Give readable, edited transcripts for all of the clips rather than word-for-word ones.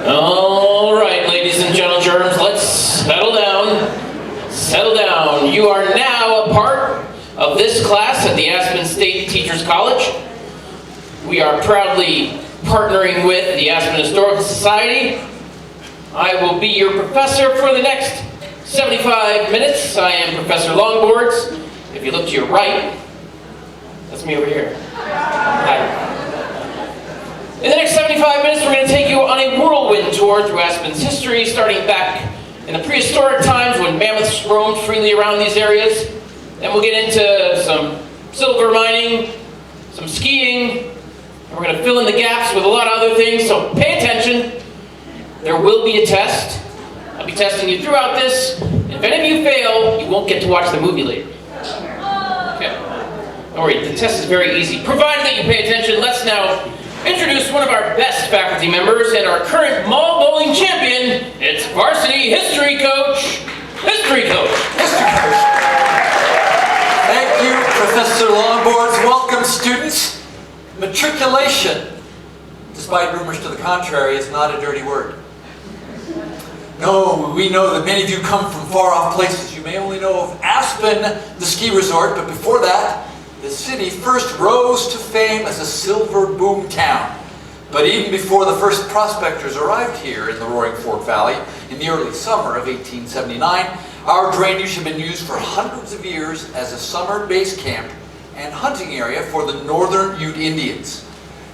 All right, ladies and gentlemen, let's settle down. Settle down. You are now a part of this class at the Aspen State Teachers College. We are proudly partnering with the Aspen Historical Society. I will be your professor for the next 75 minutes. I am Professor Longboards. If you look to your right, that's me over here. Hi. In the next 75 minutes, we're going to take you on a whirlwind tour through Aspen's history, starting back in the prehistoric times when mammoths roamed freely around these areas. Then we'll get into some silver mining, some skiing, and we're going to fill in the gaps with a lot of other things, so pay attention. There will be a test. I'll be testing you throughout this. If any of you fail, you won't get to watch the movie later. Okay. Don't worry, the test is very easy. Provided that you pay attention, let's now introduce one of our best faculty members and our current mall bowling champion. It's varsity history coach, History Coach. History Coach. Thank you, Professor Longboards. Welcome, students. Matriculation, despite rumors to the contrary, is not a dirty word. No, we know that many of you come from far-off places. You may only know of Aspen, the ski resort, but before that, the city first rose to fame as a silver boom town. But even before the first prospectors arrived here in the Roaring Fork Valley in the early summer of 1879, our drainage had been used for hundreds of years as a summer base camp and hunting area for the northern Ute Indians.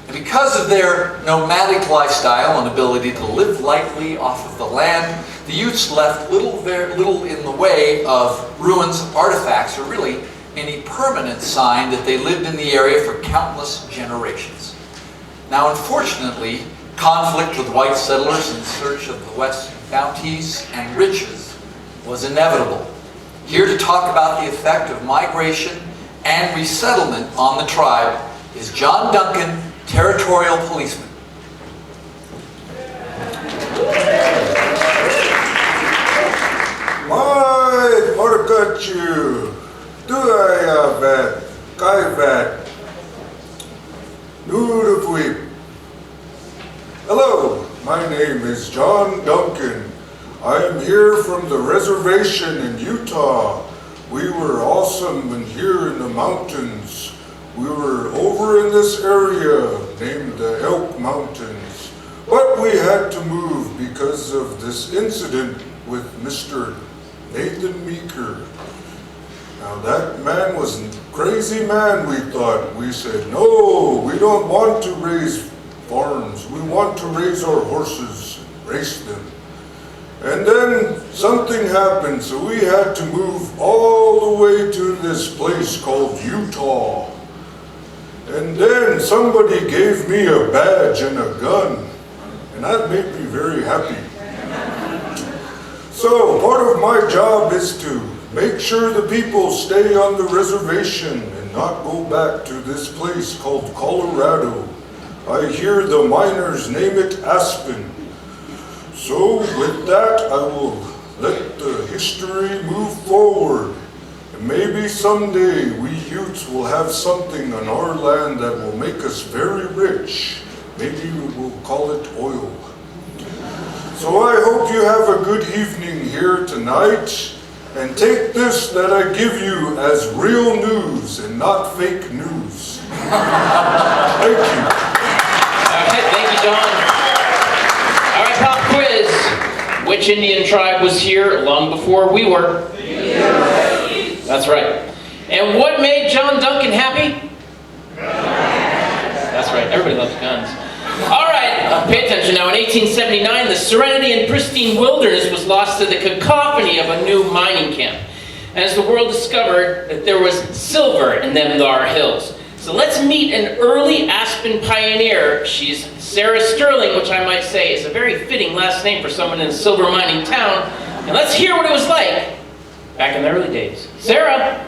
And because of their nomadic lifestyle and ability to live lightly off of the land, the Utes left little in the way of ruins, artifacts, or really any permanent sign that they lived in the area for countless generations. Now, unfortunately, conflict with white settlers in search of the West's bounties and riches was inevitable. Here to talk about the effect of migration and resettlement on the tribe is John Duncan, Territorial Policeman. My Markachu, Duayavat, Kaivat, Nudavweep. Hello, my name is John Duncan. I am here from the reservation in Utah. We were awesome and here in the mountains. We were over in this area named the Elk Mountains, but we had to move because of this incident with Mr. Nathan Meeker. Now that man was a crazy man, we thought. We said, no, we don't want to raise farms. We want to raise our horses and race them. And then something happened, so we had to move all the way to this place called Utah. And then somebody gave me a badge and a gun, and that made me very happy. So part of my job is to make sure the people stay on the reservation and not go back to this place called Colorado. I hear the miners name it Aspen. So with that, I will let the history move forward. And maybe someday we Utes will have something on our land that will make us very rich. Maybe we will call it oil. So I hope you have a good evening here tonight. And take this that I give you as real news and not fake news. Thank you. Okay, thank you, John. All right, pop quiz. Which Indian tribe was here long before we were? That's right. And what made John Duncan happy? That's right, everybody loves guns. All right, pay attention now. In 1879, the serenity and pristine wilderness was lost to the cacophony of a new mining camp. And as the world discovered that there was silver in them thar hills. So let's meet an early Aspen pioneer. She's Sarah Sterling, which I might say is a very fitting last name for someone in a silver mining town. And let's hear what it was like back in the early days. Sarah.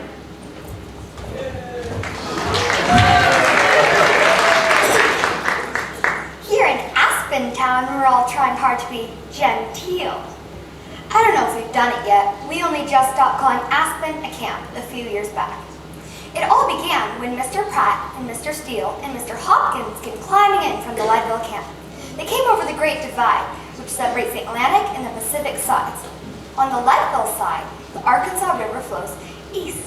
Here in Aspen town, we're all trying hard to be genteel. I don't know if we've done it yet. We only just stopped calling Aspen a camp a few years back. It all began when Mr. Pratt and Mr. Steele and Mr. Hopkins came climbing in from the Leadville camp. They came over the Great Divide, which separates the Atlantic and the Pacific sides. On the Leadville side, the Arkansas River flows east.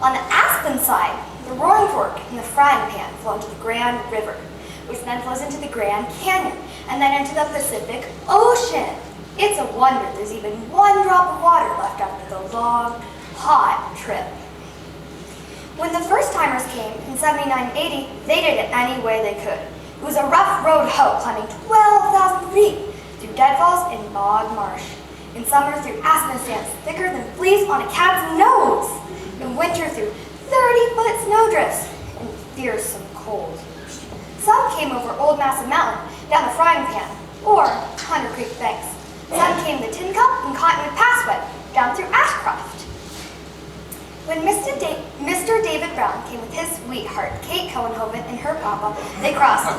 On the Aspen side, the Roaring Fork and the Frying Pan flow into the Grand River, which then flows into the Grand Canyon and then into the Pacific Ocean. It's a wonder there's even one drop of water left after the long, hot trip. When the first timers came in 7980, they did it any way they could. It was a rough road hoe climbing 12,000 feet through deadfalls and bog marsh. In summer through aspen stands thicker than fleas on a cat's nose. In winter through 30-foot snowdrifts and fearsome cold. Some came over Old Massive Mountain down the Frying Pan or Hunter Creek banks. Some came the Tin Cup and Cottonwood Passway down through Ashcroft. When Mr. David Brown came with his sweetheart, Kate Cohenhoven, and her papa, they crossed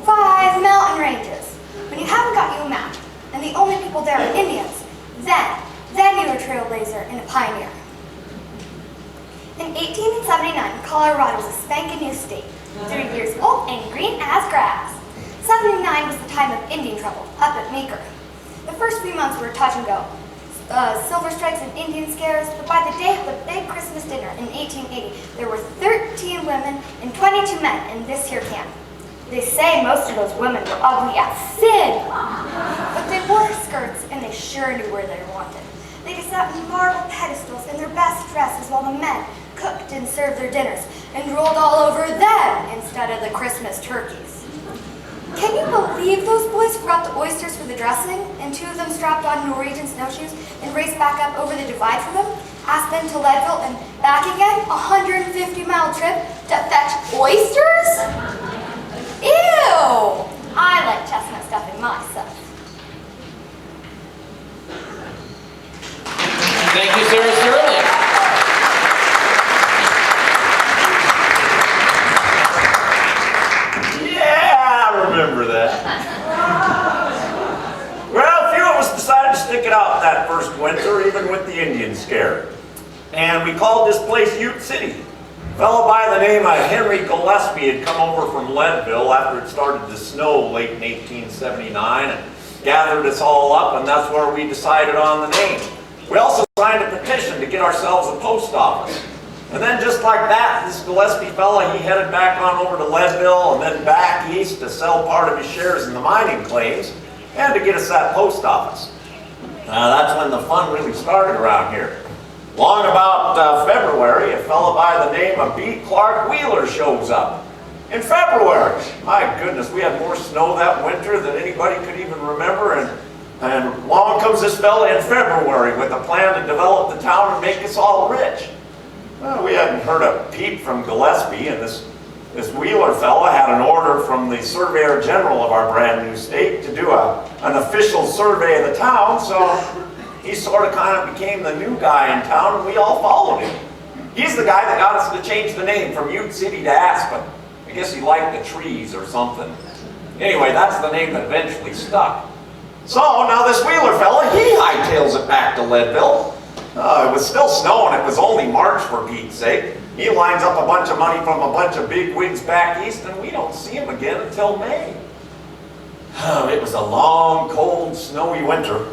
5 mountain ranges. When you haven't got you a map, and the only people there are Indians, then you're a trailblazer and a pioneer. In 1879, Colorado was a spanking new state, 3 years old and green as grass. 79 was the time of Indian trouble, up at Meeker. The first few months were touch and go. Silver strikes and Indian scares, but by the day of the big Christmas dinner in 1880, there were 13 women and 22 men in this here camp. They say most of those women were ugly as sin, but they wore skirts and they sure knew where they were wanted. They sat in marble pedestals in their best dresses while the men cooked and served their dinners and rolled all over them instead of the Christmas turkeys. Can you believe those boys forgot the oysters for the dressing and 2 of them strapped on Norwegian snowshoes and raced back up over the divide for them, Aspen to Leadville and back again, a 150-mile trip to fetch oysters? Ew! I like chestnut stuffing myself. Thank you, Sarah Sterling. Remember that. Well, a few of us decided to stick it out that first winter, even with the Indian scare. And we called this place Ute City. A fellow by the name of Henry Gillespie had come over from Leadville after it started to snow late in 1879 and gathered us all up, and that's where we decided on the name. We also signed a petition to get ourselves a post office. And then just like that, this Gillespie fella, he headed back on over to Leadville and then back east to sell part of his shares in the mining claims and to get us that post office. That's when the fun really started around here. Long about February, a fella by the name of B. Clark Wheeler shows up. In February, my goodness, we had more snow that winter than anybody could even remember, and along comes this fella in February with a plan to develop the town and make us all rich. Well, we hadn't heard a peep from Gillespie, and this Wheeler fella had an order from the Surveyor General of our brand new state to do an official survey of the town, so he sort of kind of became the new guy in town, and we all followed him. He's the guy that got us to change the name from Ute City to Aspen. I guess he liked the trees or something. Anyway, that's the name that eventually stuck. So now this Wheeler fella, he hightails it back to Leadville. It was still snowing, it was only March for Pete's sake. He lines up a bunch of money from a bunch of big wigs back east, and we don't see him again until May. It was a long, cold, snowy winter.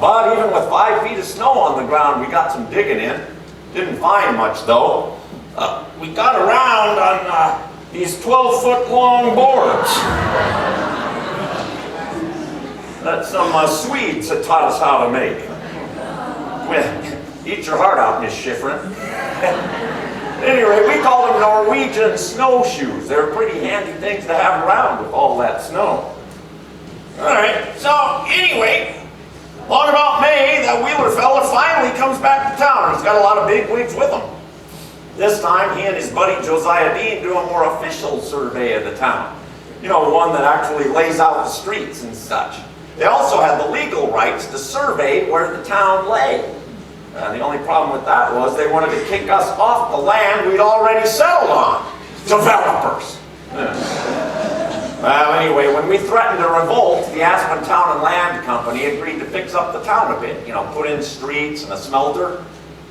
But even with 5 feet of snow on the ground, we got some digging in. Didn't find much though. We got around on these 12-foot long boards that some Swedes had taught us how to make. Well, eat your heart out, Miss Schifrin. Anyway, we call them Norwegian snowshoes. They're pretty handy things to have around with all that snow. Alright, so anyway, long about May, that Wheeler fella finally comes back to town. He's got a lot of big wigs with him. This time, he and his buddy Josiah Dean do a more official survey of the town. You know, one that actually lays out the streets and such. They also had the legal rights to survey where the town lay. The only problem with that was they wanted to kick us off the land we'd already settled on. Developers. Well, anyway, when we threatened to revolt, the Aspen Town and Land Company agreed to fix up the town a bit. You know, put in streets and a smelter,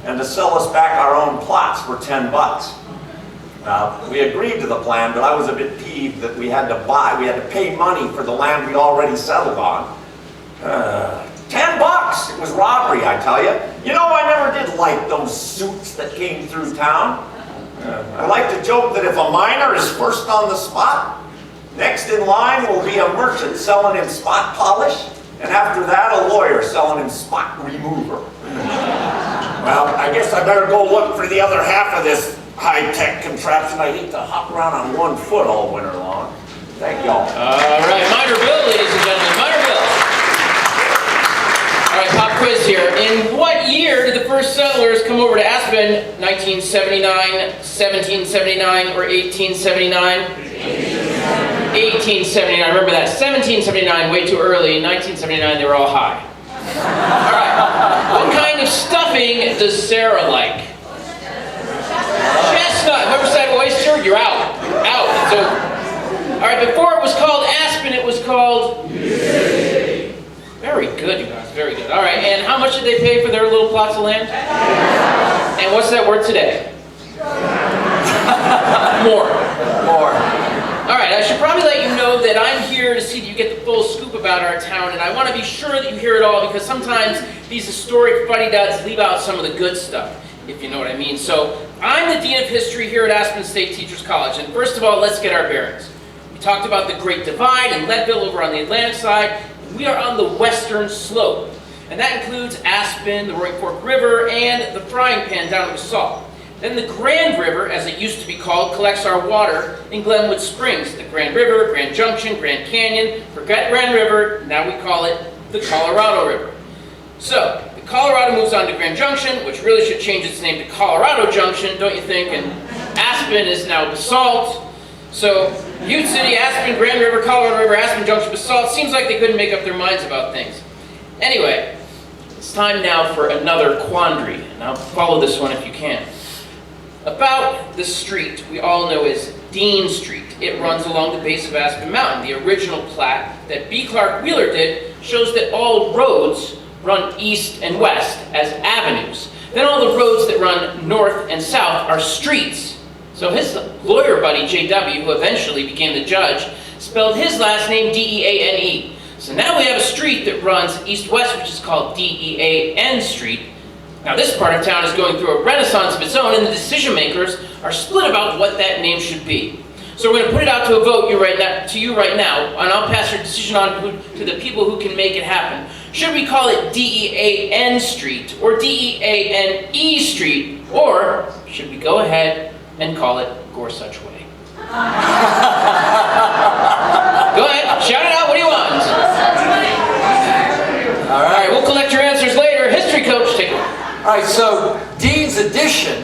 and to sell us back our own plots for $10. We agreed to the plan, but I was a bit peeved that we had to pay money for the land we'd already settled on. $10! It was robbery, I tell you. You know, I never did like those suits that came through town. I like to joke that if a miner is first on the spot, next in line will be a merchant selling him spot polish, and after that, a lawyer selling him spot remover. Well, I guess I better go look for the other half of this high-tech contraption. I hate to hop around on one foot all winter long. Thank y'all. All right, Miner Bill, ladies and gentlemen, Miner Bill. All right, pop quiz here. In what year did the first settlers come over to Aspen? 1979, 1779, or 1879? 1879, remember that. 1779, way too early. 1979, they were all high. All right, what kind of stuffing does Sarah like? Chestnut. Whoever said oyster, you're out. Out. So, all right, before it was called Aspen, it was called? Very good, you guys. Very good. All right, and how much did they pay for their little plots of land? And what's that worth today? More. All right, I should probably let you know that I'm here to see that you get the full scoop about our town, and I want to be sure that you hear it all, because sometimes these historic fuddy-duds leave out some of the good stuff, if you know what I mean. So, I'm the Dean of History here at Aspen State Teachers College, and first of all, let's get our bearings. We talked about the Great Divide and Leadville over on the Atlantic side. We are on the western slope, and that includes Aspen, the Roaring Fork River, and the Frying Pan down at the Salt. Then the Grand River, as it used to be called, collects our water in Glenwood Springs. The Grand River, Grand Junction, Grand Canyon. Forget Grand River, now we call it the Colorado River. So, the Colorado moves on to Grand Junction, which really should change its name to Colorado Junction, don't you think? And Aspen is now Basalt. So, Ute City, Aspen, Grand River, Colorado River, Aspen Junction, Basalt. Seems like they couldn't make up their minds about things. Anyway, it's time now for another quandary. Now, follow this one if you can. About the street we all know as Dean Street. It runs along the base of Aspen Mountain. The original plat that B. Clark Wheeler did shows that all roads run east and west as avenues. Then all the roads that run north and south are streets. So his lawyer buddy, J.W., who eventually became the judge, spelled his last name D-E-A-N-E. So now we have a street that runs east-west, which is called D-E-A-N Street. Now this part of town is going through a renaissance of its own, and the decision makers are split about what that name should be. So we're going to put it out to a vote to you right now, and I'll pass your decision on to the people who can make it happen. Should we call it D-E-A-N Street, or D-E-A-N-E Street, or should we go ahead and call it Gorsuch Way? Go ahead, shout it out, what do you want? All right, we'll collect your answers later. History coach, take it away. All right, so Dean's Addition,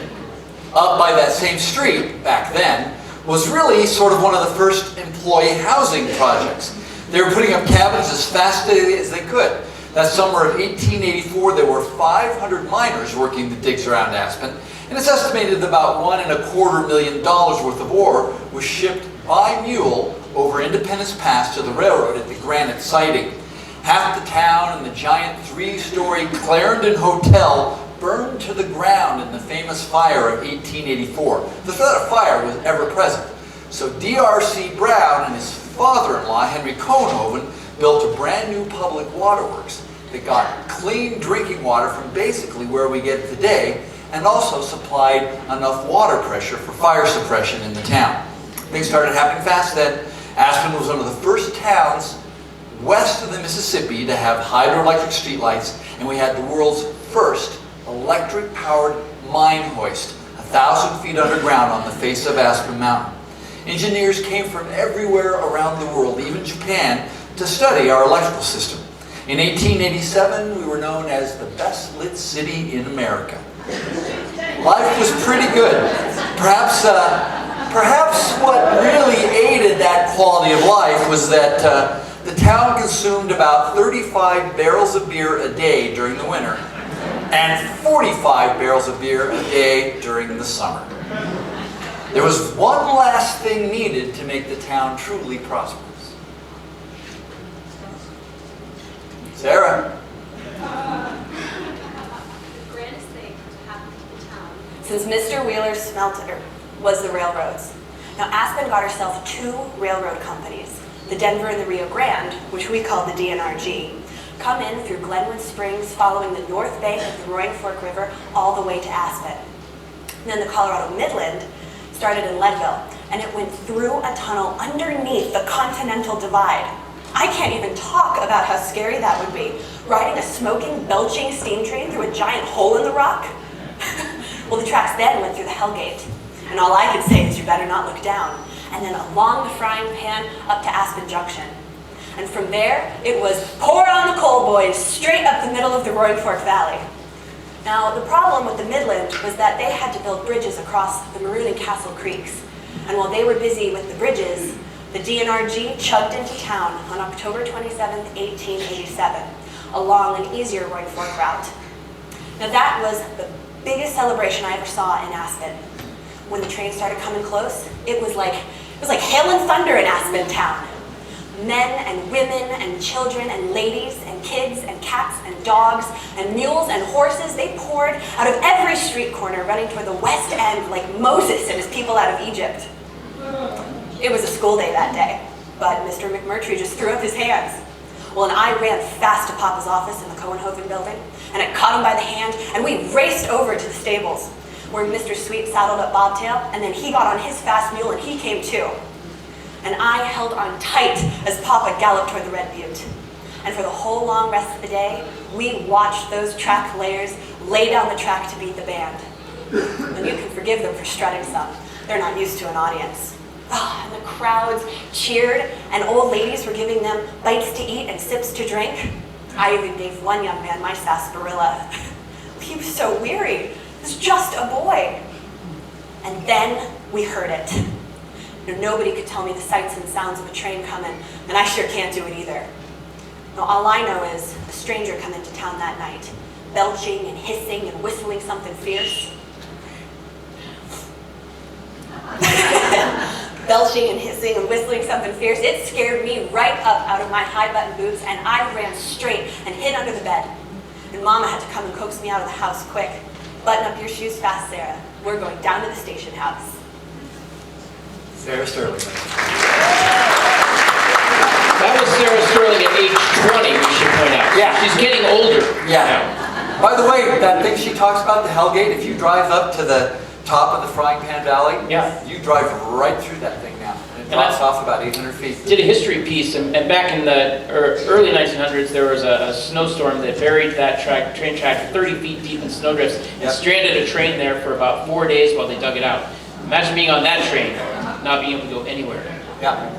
up by that same street back then, was really sort of one of the first employee housing projects. They were putting up cabins as fast as they could. That summer of 1884, there were 500 miners working the digs around Aspen, and it's estimated that about $1.25 million worth of ore was shipped by mule over Independence Pass to the railroad at the Granite Siding. Half the town and the giant 3-story Clarendon Hotel burned to the ground in the famous fire of 1884. The threat of fire was ever present. So D.R.C. Brown and his father-in-law, Henry Cohenhoven, built a brand new public waterworks that got clean drinking water from basically where we get it today, and also supplied enough water pressure for fire suppression in the town. Things started happening fast then. Aspen was one of the first towns west of the Mississippi to have hydroelectric streetlights, and we had the world's first electric-powered mine hoist, 1,000 feet underground on the face of Aspen Mountain. Engineers came from everywhere around the world, even Japan, to study our electrical system. In 1887, we were known as the best lit city in America. Life was pretty good. Perhaps what really aided that quality of life was that the town consumed about 35 barrels of beer a day during the winter, and 45 barrels of beer a day during the summer. There was one last thing needed to make the town truly prosperous. Sarah? The grandest thing to happen to the town since Mr. Wheeler smelt it, or was the railroads. Now, Aspen got herself 2 railroad companies, the Denver and the Rio Grande, which we call the DNRG, come in through Glenwood Springs, following the north bank of the Roaring Fork River all the way to Aspen. And then the Colorado Midland started in Leadville, and it went through a tunnel underneath the Continental Divide. I can't even talk about how scary that would be, riding a smoking, belching steam train through a giant hole in the rock. Well, the tracks then went through the Hell Gate, and all I can say is you better not look down, and then along the Frying Pan up to Aspen Junction. And from there, it was pour on the coal, boys, straight up the middle of the Roaring Fork Valley. Now, the problem with the Midland was that they had to build bridges across the Maroon and Castle Creeks. And while they were busy with the bridges, the DNRG chugged into town on October 27, 1887, along an easier Roaring Fork route. Now, that was the biggest celebration I ever saw in Aspen. When the train started coming close, it was like hail and thunder in Aspen town. Men and women and children and ladies and kids and cats and dogs and mules and horses, they poured out of every street corner running toward the West End like Moses and his people out of Egypt. It was a school day that day, but Mr. McMurtry just threw up his hands. Well, and I ran fast to Papa's office in the Cohenhoven building, and I caught him by the hand, and we raced over to the stables, where Mr. Sweet saddled up Bobtail, and then he got on his fast mule and he came too. And I held on tight as Papa galloped toward the Red Butte. And for the whole long rest of the day, we watched those track layers lay down the track to beat the band. And you can forgive them for strutting some. They're not used to an audience. And the crowds cheered, and old ladies were giving them bites to eat and sips to drink. I even gave one young man my sarsaparilla. He was so weary. He was just a boy. And then we heard it. Nobody could tell me the sights and sounds of a train coming, and I sure can't do it either. Now, all I know is a stranger come into town that night, belching and hissing and whistling something fierce. Belching and hissing and whistling something fierce, it scared me right up out of my high-button boots, and I ran straight and hid under the bed. And Mama had to come and coax me out of the house quick. Button up your shoes fast, Sarah. We're going down to the station house. Sarah Sterling. That was Sarah Sterling at age 20, we should point out. Yeah. She's getting older. Yeah. By the way, that thing she talks about, the Hell Gate, if you drive up to the top of the Frying Pan Valley, yeah, you drive right through that thing now. And it drops off about 800 feet. Did a history piece, and back in the early 1900s, there was a snowstorm that buried that train track 30 feet deep in snowdrifts and stranded a train there for about 4 days while they dug it out. Imagine being on that train, not being able to go anywhere. Yeah.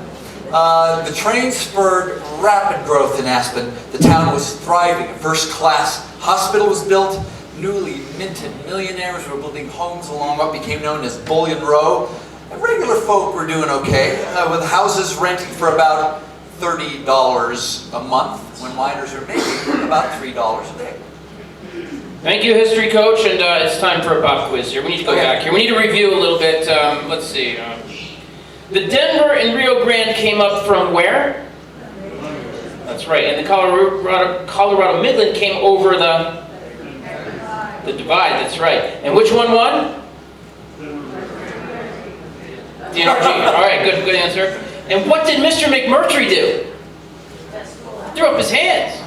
The train spurred rapid growth in Aspen. The town was thriving. A first-class hospital was built. Newly minted millionaires were building homes along what became known as Bullion Row. And regular folk were doing okay, with houses renting for about $30 a month, when miners are making about $3 a day. Thank you, history coach, and it's time for a pop quiz here. We need to go back here. We need to review a little bit. Let's see. The Denver and Rio Grande came up from where? That's right. And the Colorado Midland came over the divide. That's right. And which one won? DNRG. All right, good answer. And what did Mr. McMurtry do? Threw up his hands.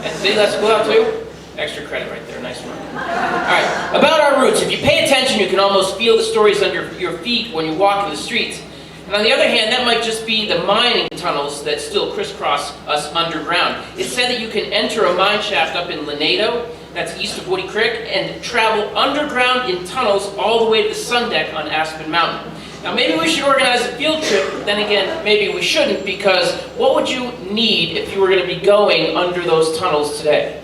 And see, let's go out too. Extra credit right there, nice one. All right, about our roots. If you pay attention, you can almost feel the stories under your feet when you walk in the streets. And on the other hand, that might just be the mining tunnels that still crisscross us underground. It's said that you can enter a mine shaft up in Lanedo, that's east of Woody Creek, and travel underground in tunnels all the way to the sun deck on Aspen Mountain. Now maybe we should organize a field trip, but then again, maybe we shouldn't, because what would you need if you were going to be going under those tunnels today?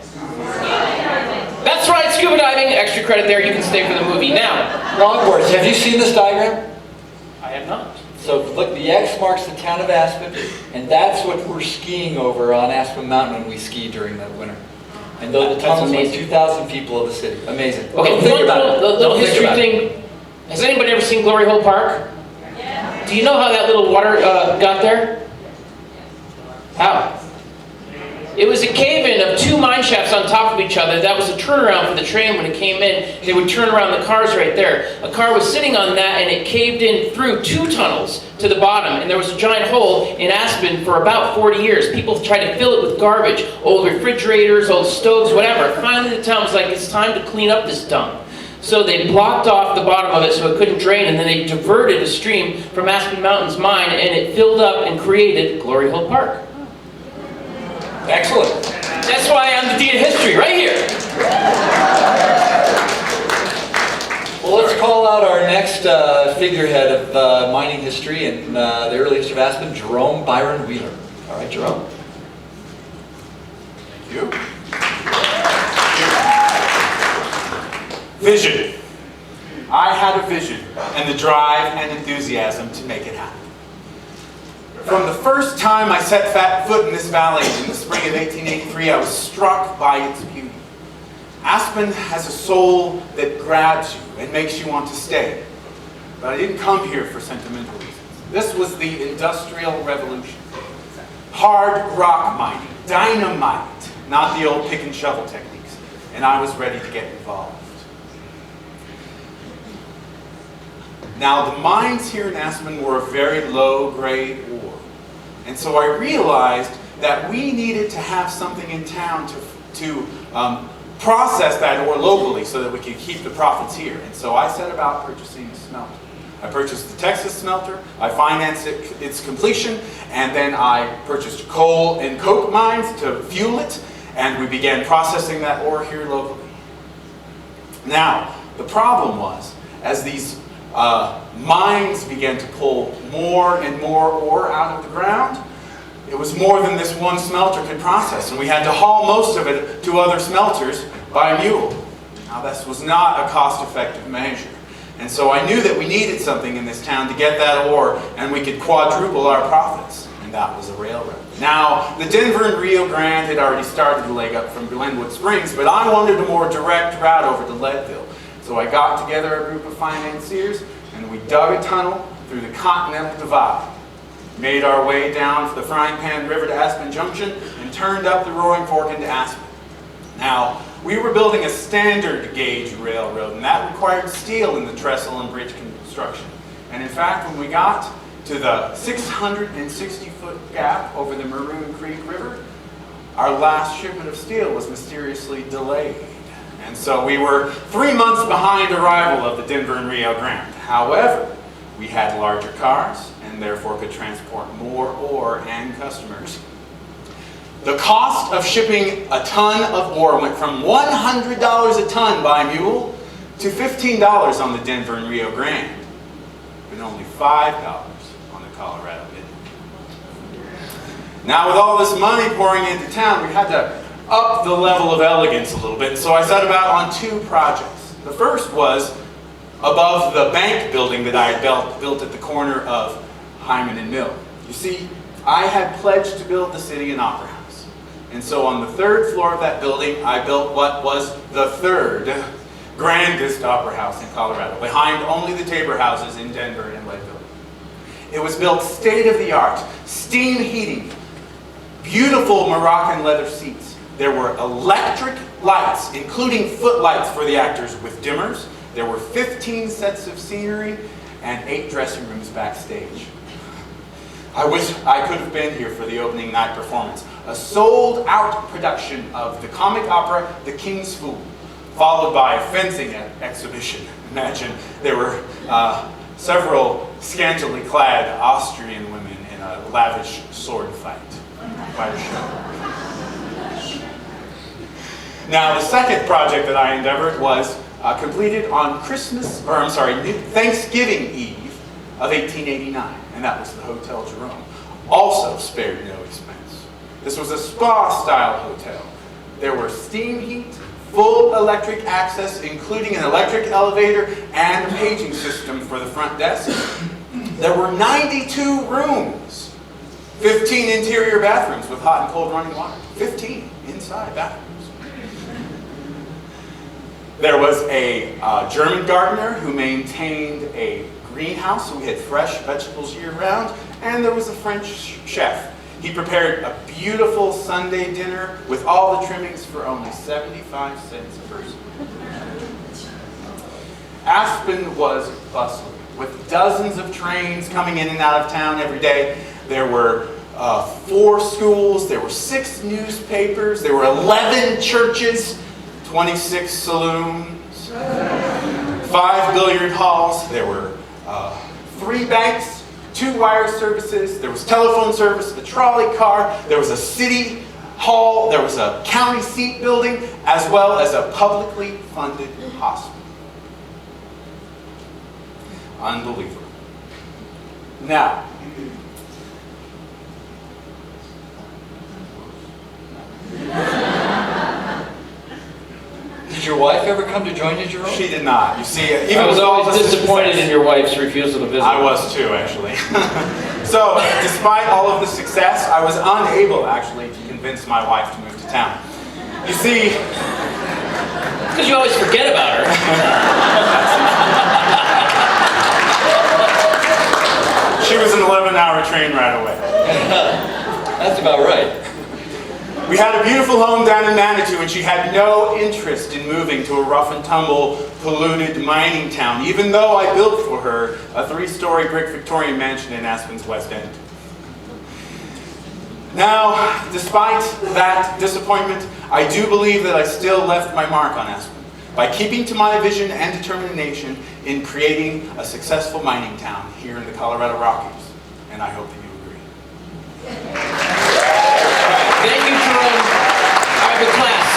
That's right, scuba diving. Extra credit there. You can stay for the movie. Now, Longboards, have you seen this diagram? I have not. So look, the X marks the town of Aspen, and that's what we're skiing over on Aspen Mountain when we ski during the winter. And though the tunnels went 2,000 people of the city. Amazing. Okay, one little history thing. Has anybody ever seen Glory Hole Park? Yeah. Do you know how that little water got there? How? It was a cave-in of 2 mine shafts on top of each other. That was a turnaround for the train when it came in. They would turn around the cars right there. A car was sitting on that, and it caved in through 2 tunnels to the bottom, and there was a giant hole in Aspen for about 40 years. People tried to fill it with garbage, old refrigerators, old stoves, whatever. Finally, the town was like, it's time to clean up this dump. So they blocked off the bottom of it so it couldn't drain, and then they diverted a stream from Aspen Mountain's mine, and it filled up and created Glory Hole Park. Excellent. That's why I'm the Dean of History, right here. Well, let's call out our next figurehead of mining history and the early history of Aspen, Jerome Byron Wheeler. All right, Jerome. Thank you. Vision. I had a vision and the drive and enthusiasm to make it happen. From the first time I set foot in this valley in the spring of 1883, I was struck by its beauty. Aspen has a soul that grabs you and makes you want to stay. But I didn't come here for sentimental reasons. This was the Industrial Revolution. Hard rock mining, dynamite, not the old pick and shovel techniques. And I was ready to get involved. Now, the mines here in Aspen were a very low-grade ore. And so I realized that we needed to have something in town to process that ore locally so that we could keep the profits here. And so I set about purchasing a smelter. I purchased the Texas smelter, I financed its completion, and then I purchased coal and coke mines to fuel it, and we began processing that ore here locally. Now, the problem was, as these mines began to pull more and more ore out of the ground, it was more than this one smelter could process, and we had to haul most of it to other smelters by mule. Now, this was not a cost-effective measure, and so I knew that we needed something in this town to get that ore, and we could quadruple our profits, and that was a railroad. Now, the Denver and Rio Grande had already started the leg up from Glenwood Springs, but I wanted a more direct route over to Leadville. So I got together a group of financiers, and we dug a tunnel through the Continental Divide. Made our way down the Frying Pan River to Aspen Junction, and turned up the Roaring Fork into Aspen. Now, we were building a standard gauge railroad, and that required steel in the trestle and bridge construction. And in fact, when we got to the 660-foot gap over the Maroon Creek River, our last shipment of steel was mysteriously delayed. And so we were 3 months behind arrival of the Denver and Rio Grande. However, we had larger cars and therefore could transport more ore and customers. The cost of shipping a ton of ore went from $100 a ton by mule to $15 on the Denver and Rio Grande, but only $5 on the Colorado Mid. Now, with all this money pouring into town, we had to up the level of elegance a little bit, so I set about on 2 projects. The first was above the bank building that I had built at the corner of Hyman and Mill. You see, I had pledged to build the city an opera house. And so on the 3rd floor of that building, I built what was the 3rd grandest opera house in Colorado, behind only the Tabor houses in Denver and Leadville. It was built state-of-the-art, steam heating, beautiful Moroccan leather seats. There were electric lights, including footlights for the actors with dimmers. There were 15 sets of scenery and 8 dressing rooms backstage. I wish I could have been here for the opening night performance. A sold-out production of the comic opera The King's Fool, followed by a fencing exhibition. Imagine there were several scantily clad Austrian women in a lavish sword fight. Quite a show. Now, the second project that I endeavored was completed on Thanksgiving Eve of 1889, and that was the Hotel Jerome. Also spared no expense. This was a spa-style hotel. There were steam heat, full electric access, including an electric elevator and a paging system for the front desk. There were 92 rooms, 15 interior bathrooms with hot and cold running water, 15 inside bathrooms. There was a German gardener who maintained a greenhouse, so we had fresh vegetables year-round, and there was a French chef. He prepared a beautiful Sunday dinner with all the trimmings for only 75 cents a person. Aspen was bustling, with dozens of trains coming in and out of town every day. There were 4 schools, there were 6 newspapers, there were 11 churches, 26 saloons, 5 billiard halls, there were 3 banks, 2 wire services, there was telephone service, a trolley car, there was a city hall, there was a county seat building, as well as a publicly funded hospital. Unbelievable. Now, Did your wife ever come to join you, Jerome? she did not. You see, even I was with all always this disappointed success- in your wife's refusal to visit. I was too, actually. So, despite all of the success, I was unable, actually, to convince my wife to move to town. You see, Because you always forget about her. she was an 11-hour train ride away. That's about right. We had a beautiful home down in Manitou, and she had no interest in moving to a rough and tumble, polluted mining town, even though I built for her a 3-story brick Victorian mansion in Aspen's West End. Now, despite that disappointment, I do believe that I still left my mark on Aspen by keeping to my vision and determination in creating a successful mining town here in the Colorado Rockies. And I hope that you agree. Thank you, Jerome. All right, the class.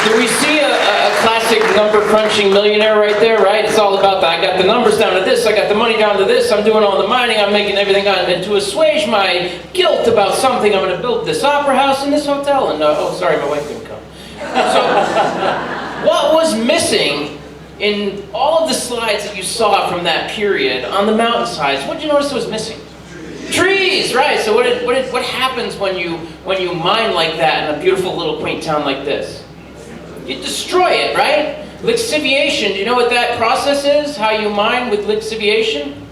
Do we see a classic number crunching millionaire right there, right? It's all about that. I got the numbers down to this, I got the money down to this, I'm doing all the mining, I'm making everything on. And to assuage my guilt about something, I'm going to build this opera house and this hotel. And oh, sorry, my wife couldn't come. So, what was missing in all of the slides that you saw from that period on the mountainsides? What did you notice was missing? Trees, right? So what happens when you mine like that in a beautiful little quaint town like this? You destroy it, right? Lixiviation. Do you know what that process is? How you mine with lixiviation?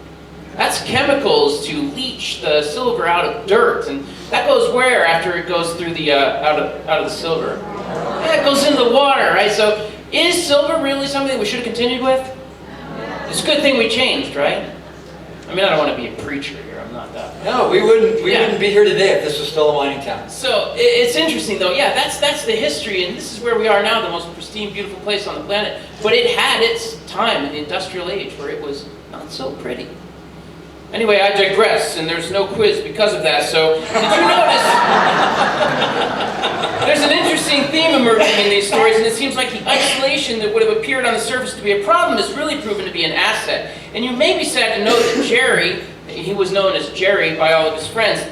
That's chemicals to leach the silver out of dirt, and that goes where after it goes through the out of the silver? Yeah, it goes into the water, right? So is silver really something that we should have continued with? It's a good thing we changed, right? I mean, I don't want to be a preacher here. I'm not that. No, we wouldn't be here today if this was still a mining town. So it's interesting, though. Yeah, that's the history, and this is where we are now, the most pristine, beautiful place on the planet. But it had its time in the industrial age where it was not so pretty. Anyway, I digress, and there's no quiz because of that. So did you notice? There's an interesting theme emerging in these stories, and it seems like the isolation that would have appeared on the surface to be a problem has really proven to be an asset. And you may be sad to know that Jerry, he was known as Jerry by all of his friends,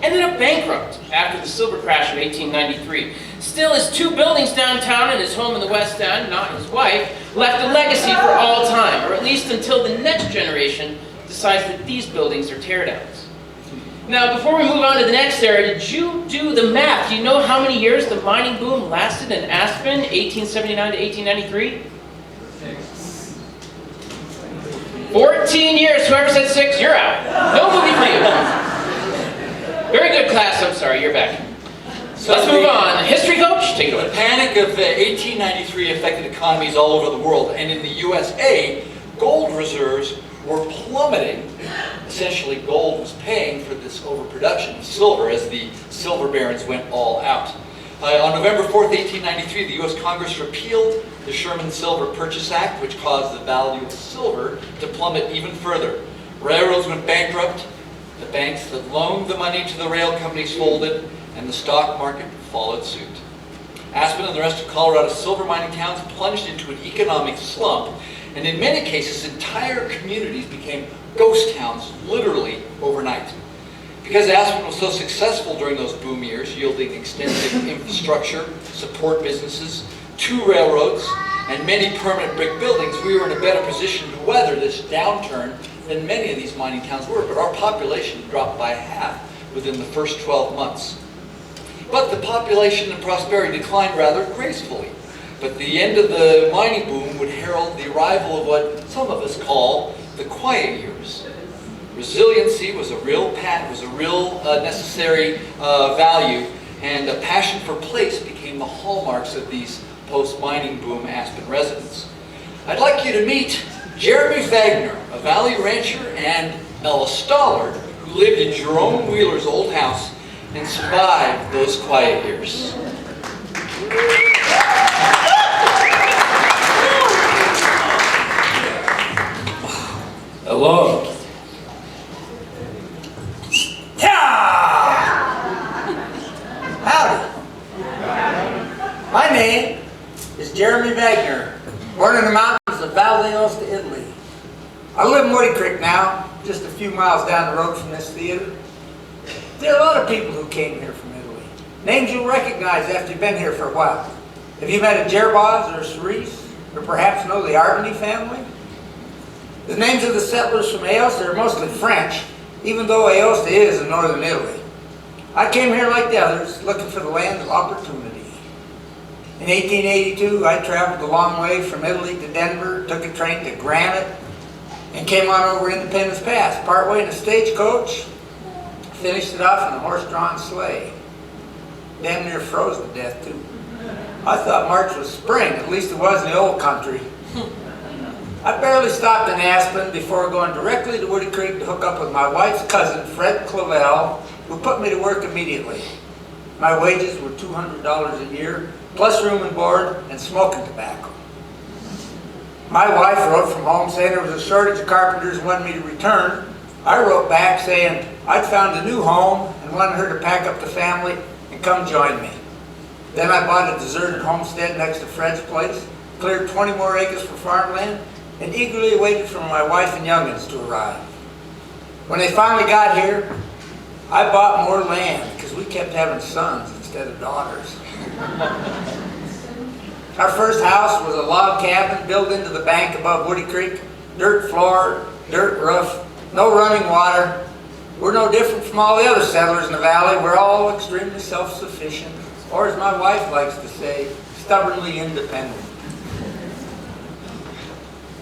ended up bankrupt after the silver crash of 1893. Still, his 2 buildings downtown and his home in the West End, not his wife, left a legacy for all time, or at least until the next generation decides that these buildings are teardowns. Now, before we move on to the next era, did you do the math? Do you know how many years the mining boom lasted in Aspen, 1879 to 1893? 14 years. Whoever said 6, you're out. No movie for you. Very good, class. I'm sorry, you're back. So let's move on. History coach, take it away. The panic of 1893 affected economies all over the world, and in the USA, gold reserves were plummeting. Essentially, gold was paying for this overproduction of silver as the silver barons went all out. On November 4th, 1893, the U.S. Congress repealed the Sherman Silver Purchase Act, which caused the value of silver to plummet even further. Railroads went bankrupt, the banks that loaned the money to the rail companies folded, and the stock market followed suit. Aspen and the rest of Colorado's silver mining towns plunged into an economic slump, and in many cases, entire communities became ghost towns, literally overnight. Because Aspen was so successful during those boom years, yielding extensive infrastructure, support businesses, 2 railroads, and many permanent brick buildings, we were in a better position to weather this downturn than many of these mining towns were. But our population dropped by half within the first 12 months. But the population and prosperity declined rather gracefully. But the end of the mining boom would herald the arrival of what some of us call the quiet years. Resiliency was a real necessary value, and a passion for place became the hallmarks of these post-mining boom Aspen residents. I'd like you to meet Jeremy Wagner, a valley rancher, and Ella Stollard, who lived in Jerome Wheeler's old house and survived those quiet years. Hello. Howdy. My name is Jeremy Wagner, born in the mountains of Val d'Aosta, Italy. I live in Woody Creek now, just a few miles down the road from this theater. There are a lot of people who came here from Italy. Names you'll recognize after you've been here for a while. Have you met a Gerboz or a Cerise, or perhaps know the Arbony family? The names of the settlers from Aosta are mostly French, even though Aosta is in northern Italy. I came here like the others, looking for the land of opportunity. In 1882, I traveled a long way from Italy to Denver, took a train to Granite, and came on over Independence Pass, partway in a stagecoach, finished it off in a horse-drawn sleigh. Damn near froze to death, too. I thought March was spring, at least it was in the old country. I barely stopped in Aspen before going directly to Woody Creek to hook up with my wife's cousin, Fred Clavel, who put me to work immediately. My wages were $200 a year, plus room and board and smoking tobacco. My wife wrote from home saying there was a shortage of carpenters and wanted me to return. I wrote back saying I'd found a new home and wanted her to pack up the family and come join me. Then I bought a deserted homestead next to Fred's place, cleared 20 more acres for farmland, and eagerly waited for my wife and youngins to arrive. When they finally got here, I bought more land because we kept having sons instead of daughters. Our first house was a log cabin built into the bank above Woody Creek, dirt floor, dirt roof, no running water. We're no different from all the other settlers in the valley. We're all extremely self-sufficient, or as my wife likes to say, stubbornly independent.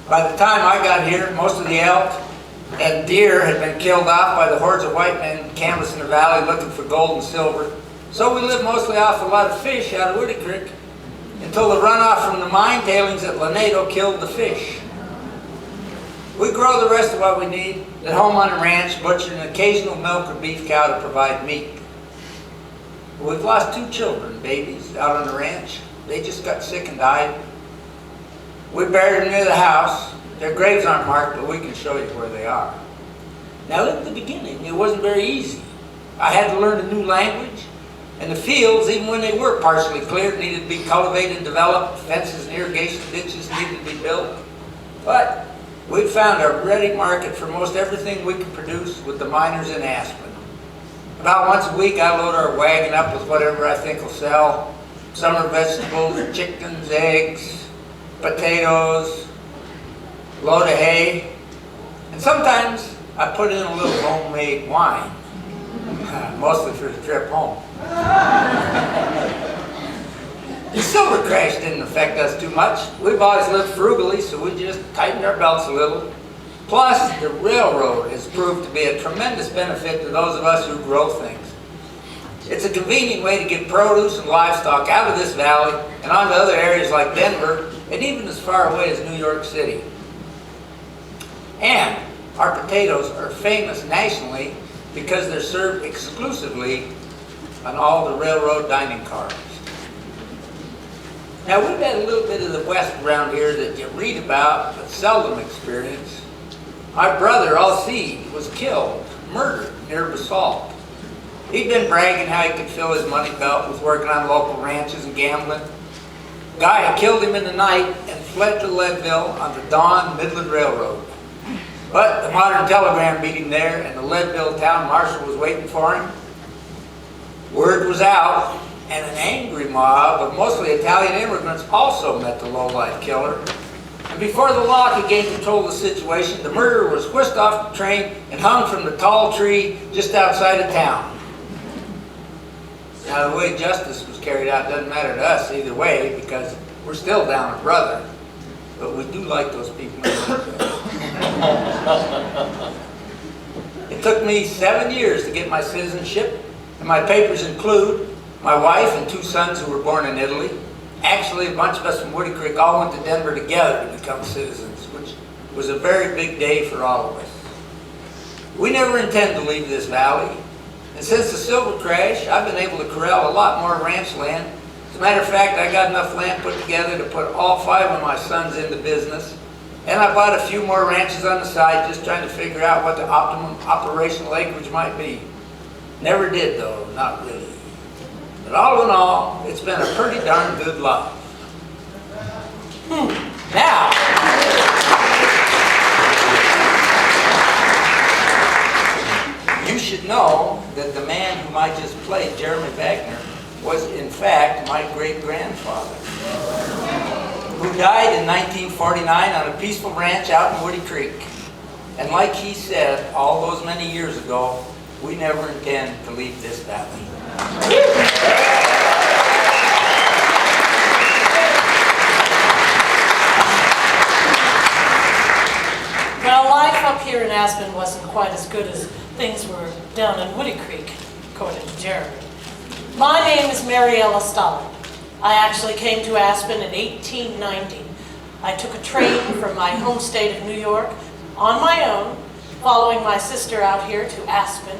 By the time I got here, most of the elk and deer had been killed off by the hordes of white men canvassing the valley looking for gold and silver. So we lived mostly off a lot of fish out of Woody Creek until the runoff from the mine tailings at Lanedo killed the fish. We grow the rest of what we need at home on a ranch, butcher an occasional milk or beef cow to provide meat. We've lost 2 children, babies, out on the ranch. They just got sick and died. We buried them near the house. Their graves aren't marked, but we can show you where they are. Now, at the beginning, it wasn't very easy. I had to learn a new language, and the fields, even when they were partially cleared, needed to be cultivated and developed. Fences and irrigation ditches needed to be built. But we found a ready market for most everything we could produce with the miners in Aspen. About once a week, I load our wagon up with whatever I think will sell. Summer vegetables, chickens, eggs, potatoes, load of hay, and sometimes I put in a little homemade wine, mostly for the trip home. The silver crash didn't affect us too much. We've always lived frugally, so we just tightened our belts a little. Plus, the railroad has proved to be a tremendous benefit to those of us who grow things. It's a convenient way to get produce and livestock out of this valley and onto other areas like Denver, and even as far away as New York City. And our potatoes are famous nationally because they're served exclusively on all the railroad dining cars. Now, we've had a little bit of the West around here that you read about but seldom experience. My brother, Alcide, was killed, murdered near Basalt. He'd been bragging how he could fill his money belt with working on local ranches and gambling. Guy had killed him in the night and fled to Leadville on the Dawn Midland Railroad. But the modern telegram beat him there, and the Leadville town marshal was waiting for him. Word was out, and an angry mob of mostly Italian immigrants also met the lowlife killer. And before the law could gain control of the situation, the murderer was whisked off the train and hung from the tall tree just outside of town. Now, the way justice was carried out doesn't matter to us either way, because we're still down a brother. But we do like those people. It took me 7 years to get my citizenship, and my papers include my wife and 2 sons who were born in Italy. Actually, a bunch of us from Woody Creek all went to Denver together to become citizens, which was a very big day for all of us. We never intend to leave this valley, and since the silver crash, I've been able to corral a lot more ranch land. As a matter of fact, I got enough land put together to put all 5 of my sons into business. And I bought a few more ranches on the side, just trying to figure out what the optimum operational acreage might be. Never did though, not really. But all in all, it's been a pretty darn good life. Now, you should know that the man whom I just played, Jeremy Wagner, was in fact my great-grandfather, who died in 1949 on a peaceful ranch out in Woody Creek. And like he said all those many years ago, we never intend to leave this valley. Well, life up here in Aspen wasn't quite as good as things were down in Woody Creek, according to Jeremy. My name is Mariella Stollard. I actually came to Aspen in 1890. I took a train from my home state of New York on my own, following my sister out here to Aspen,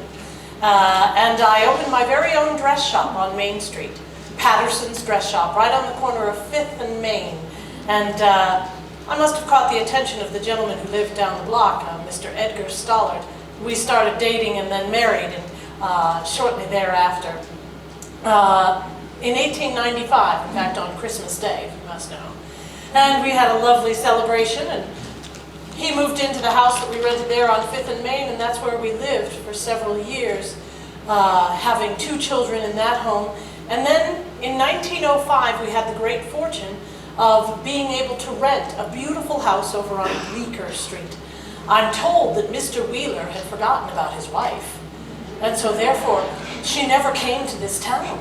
and I opened my very own dress shop on Main Street, Patterson's Dress Shop, right on the corner of 5th and Main. And I must have caught the attention of the gentleman who lived down the block, Mr. Edgar Stollard. We started dating and then married, and shortly thereafter. In 1895, in fact on Christmas Day, you must know. And we had a lovely celebration, and he moved into the house that we rented there on 5th and Main, and that's where we lived for several years, having 2 children in that home. And then in 1905, we had the great fortune of being able to rent a beautiful house over on Bleecker Street. I'm told that Mr. Wheeler had forgotten about his wife, and so therefore she never came to this town.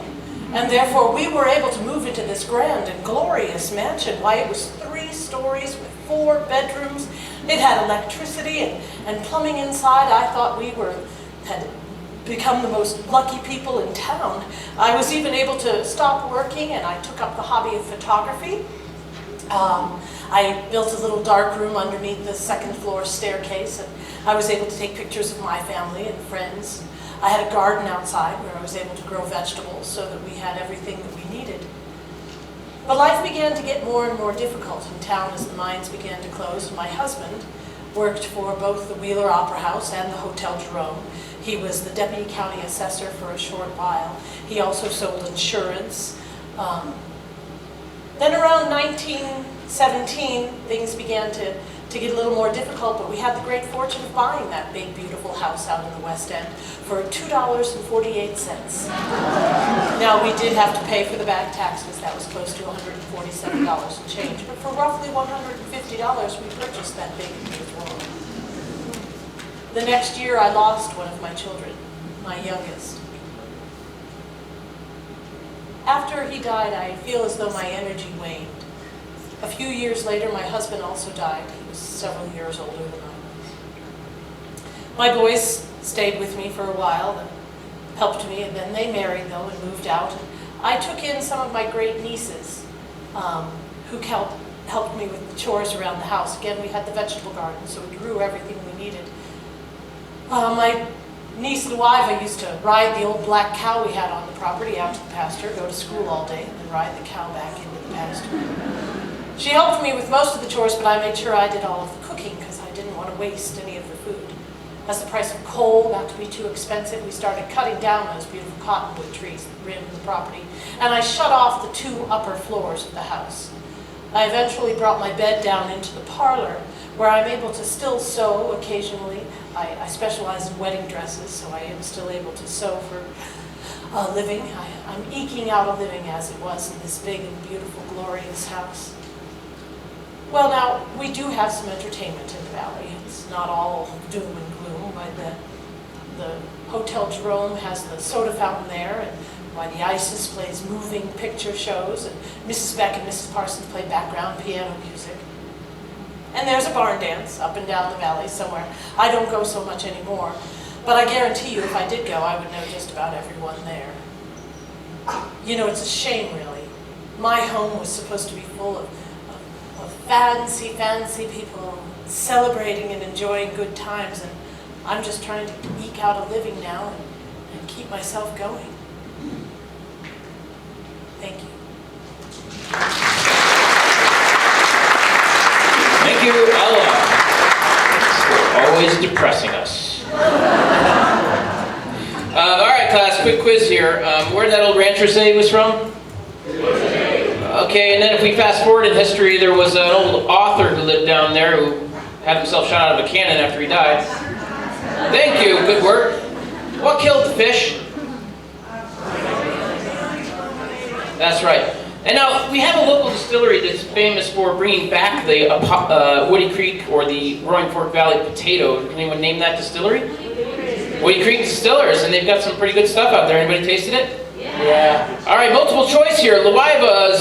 And therefore we were able to move into this grand and glorious mansion. Why, it was 3 stories with 4 bedrooms. It had electricity and plumbing inside. I thought we had become the most lucky people in town. I was even able to stop working, and I took up the hobby of photography. I built a little dark room underneath the 2nd floor staircase, and I was able to take pictures of my family and friends. I had a garden outside where I was able to grow vegetables so that we had everything that we needed. But life began to get more and more difficult in town as the mines began to close. My husband worked for both the Wheeler Opera House and the Hotel Jerome. He was the deputy county assessor for a short while. He also sold insurance. Then around 1917, things began to get a little more difficult, but we had the great fortune of buying that big, beautiful house out in the West End for $2.48. Now, we did have to pay for the back taxes. That was close to $147 and change, but for roughly $150, we purchased that big, beautiful home. The next year, I lost one of my children, my youngest. After he died, I feel as though my energy waned. A few years later, my husband also died. He was several years older than I was. My boys stayed with me for a while and helped me, and then they married, though, and moved out. I took in some of my great nieces who helped me with the chores around the house. Again, we had the vegetable garden, so we grew everything we needed. My niece Luiva used to ride the old black cow we had on the property out to the pasture, go to school all day, and then ride the cow back into the pasture. She helped me with most of the chores, but I made sure I did all of the cooking because I didn't want to waste any of the food. As the price of coal got to be too expensive, we started cutting down those beautiful cottonwood trees that rimmed the property, and I shut off the 2 upper floors of the house. I eventually brought my bed down into the parlor, where I'm able to still sew occasionally. I specialize in wedding dresses, so I am still able to sew for a living. I'm eking out a living as it was in this big and beautiful, glorious house. Well, now, we do have some entertainment in the valley. It's not all doom and gloom. The Hotel Jerome has the soda fountain there, and why the Isis plays moving picture shows, and Mrs. Beck and Mrs. Parsons play background piano music. And there's a barn dance up and down the valley somewhere. I don't go so much anymore. But I guarantee you, if I did go, I would know just about everyone there. You know, it's a shame, really. My home was supposed to be full of fancy people celebrating and enjoying good times, and I'm just trying to eke out a living now and keep myself going. Thank you. Thank you, Ella. You're always depressing us. All right, class, quick quiz here. Where did that old rancher say he was from? Okay, and then if we fast forward in history, there was an old author who lived down there who had himself shot out of a cannon after he died. Thank you, good work. What killed the fish? That's right. And now, we have a local distillery that's famous for bringing back the Woody Creek or the Roaring Fork Valley potato. Can anyone name that distillery? Woody Creek Distillers, and they've got some pretty good stuff out there. Anybody tasted it? Yeah. All right, multiple choice here. Loiva,